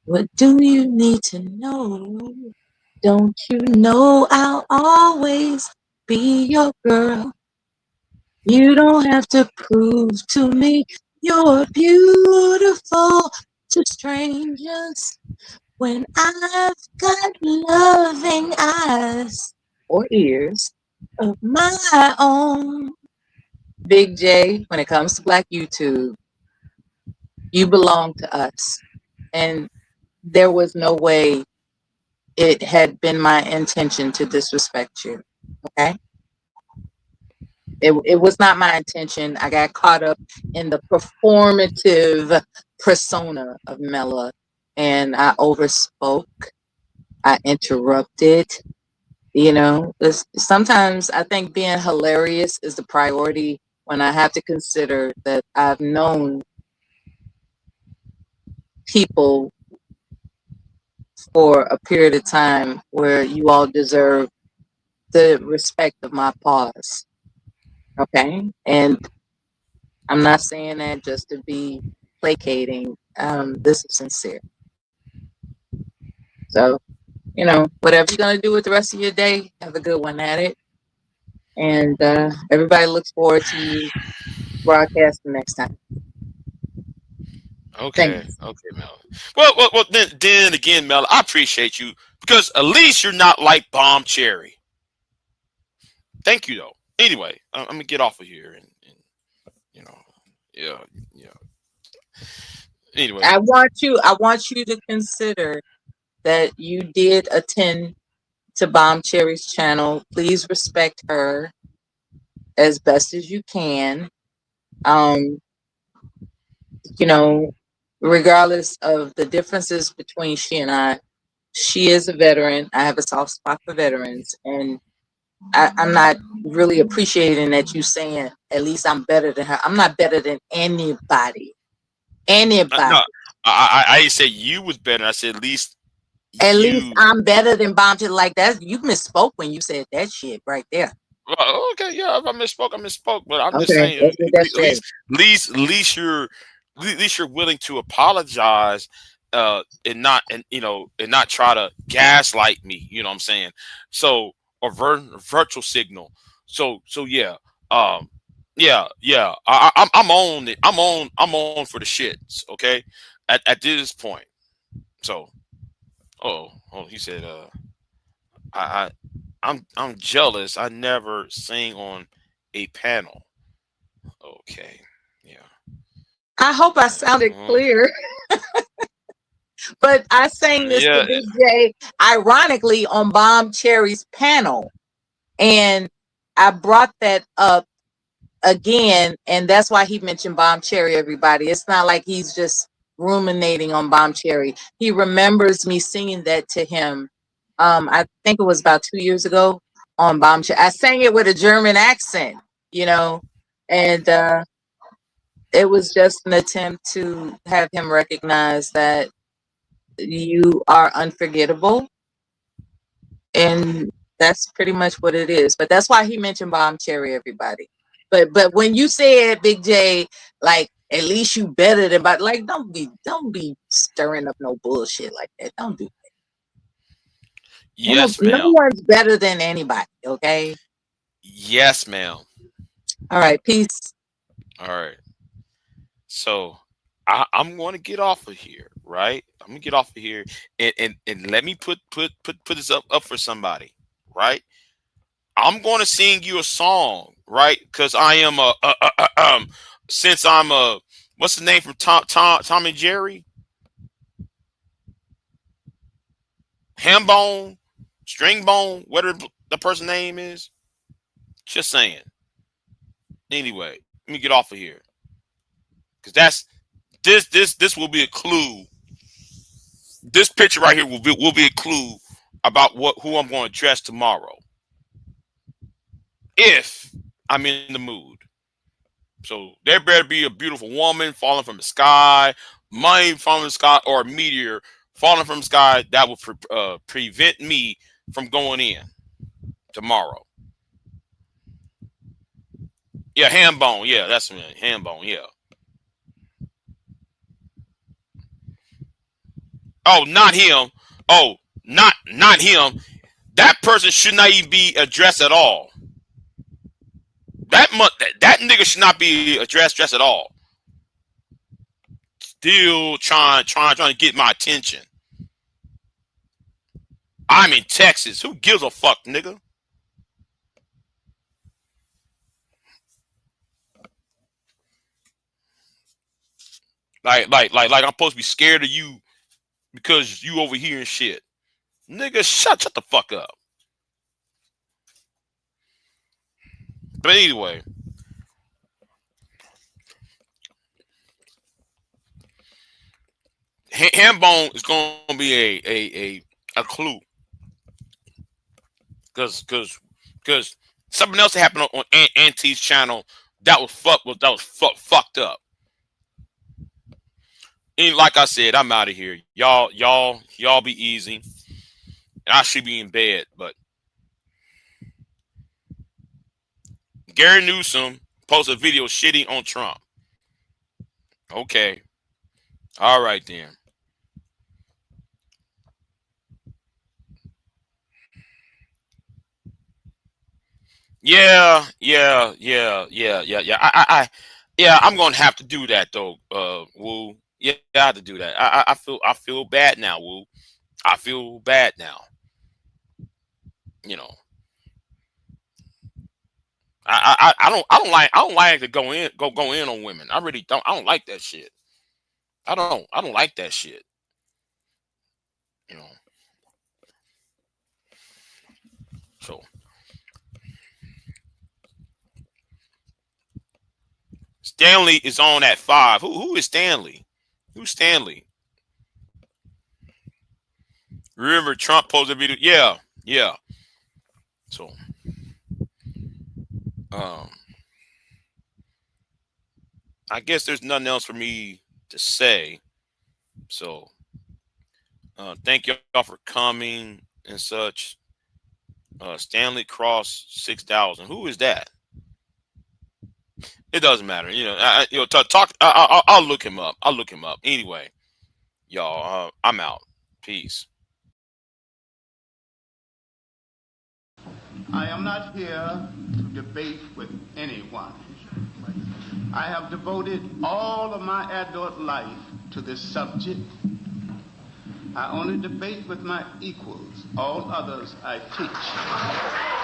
What do you need to know? Don't you know I'll always be your girl? You don't have to prove to me you're beautiful to strangers when I've got loving eyes or ears of my own. Big J, when it comes to Black YouTube, you belong to us. And there was no way it had been my intention to disrespect you. Okay? It was not my intention. I got caught up in the performative persona of Mela, and I overspoke. I interrupted. Sometimes I think being hilarious is the priority when I have to consider that I've known people for a period of time where you all deserve the respect of my pause. Okay? And I'm not saying that just to be placating. This is sincere. So, whatever you're going to do with the rest of your day, have a good one at it. And everybody looks forward to you broadcasting next time. Okay, Thanks. okay, Mel. Well, then again, Mel, I appreciate you because at least you're not like Bomb Cherry. Thank you, though. Anyway, I'm gonna get off of here, and yeah. Anyway, I want you to consider that you did attend to Bomb Cherry's channel. Please respect her as best as you can. You know, regardless of the differences between she and I, she is a veteran. I have a soft spot for veterans, and I'm not really appreciating that you saying at least I'm better than her. I'm not better than anybody. Anybody. No, I didn't say you was better. I said at least At least you. I'm better than Bombshell. Like that, you misspoke when you said that shit right there. Well, okay, yeah. If I misspoke, I misspoke. But I'm just Okay, saying, that's what that says. at least you're willing to apologize, and not try to gaslight me. You know what I'm saying? So a virtual signal. So yeah. Yeah. I'm on it. I'm on for the shits. Okay. At this point. So. Oh, he said. I I'm jealous. I never sing on a panel. Okay. Yeah. I hope I sounded clear. But I sang this to Yeah. Big J, ironically, on Bomb Cherry's panel. And I brought that up again, and that's why he mentioned Bomb Cherry, everybody. It's not like he's just ruminating on Bomb Cherry. He remembers me singing that to him. I think it was about 2 years ago on Bomb Cherry. I sang it with a German accent, you know, and it was just an attempt to have him recognize that you are unforgettable, and that's pretty much what it is. But that's why he mentioned Bomb Cherry, everybody. But when you said Big J, like at least you better than, but like don't be stirring up no bullshit like that. Don't do that. Yes, No ma'am. one's better than anybody. Okay. Yes, ma'am. All right. Peace. All right. So I'm going to get off of here, right? I'm gonna get off of here, and let me put this up for somebody, right? I'm going to sing you a song, right? Because I am since I'm what's the name from Tom and Jerry? Hambone, Stringbone, whatever the person's name is. Just saying. Anyway, let me get off of here. Because that's this will be a clue. This picture right here will be a clue about who I'm going to dress tomorrow. If I'm in the mood. So there better be a beautiful woman falling from the sky, money falling from the sky, or a meteor falling from the sky that will prevent me from going in tomorrow. Yeah, Hambone. Yeah, that's me. Hambone. Yeah. Oh, not him. Oh, not him. That person should not even be addressed at all. That nigga should not be addressed at all. Still trying to get my attention. I'm in Texas. Who gives a fuck, nigga? Like I'm supposed to be scared of you because you over here and shit. Nigga, shut the fuck up. But anyway. Hambone is going to be a clue. Because something else happened on Auntie's channel that was fucked up. And like I said, I'm out of here. Y'all be easy. And I should be in bed, but Gary Newsom posted a video shitting on Trump. Okay. All right then. Yeah. I'm gonna have to do that though, Woo. Yeah, I have to do that. I feel bad now, Woo. I feel bad now. You know. I don't like to go in on women. I really don't. I don't like that shit. I don't like that shit. You know. So Stanley is on at 5. Who is Stanley? Who's Stanley? Remember Trump posted a video? Yeah, yeah. So, I guess there's nothing else for me to say. So, thank y'all for coming and such. Stanley Cross 6000. Who is that? It doesn't matter. You know, talk. I'll look him up. I'll look him up. Anyway, y'all, I'm out. Peace. I am not here to debate with anyone. I have devoted all of my adult life to this subject. I only debate with my equals. All others I teach.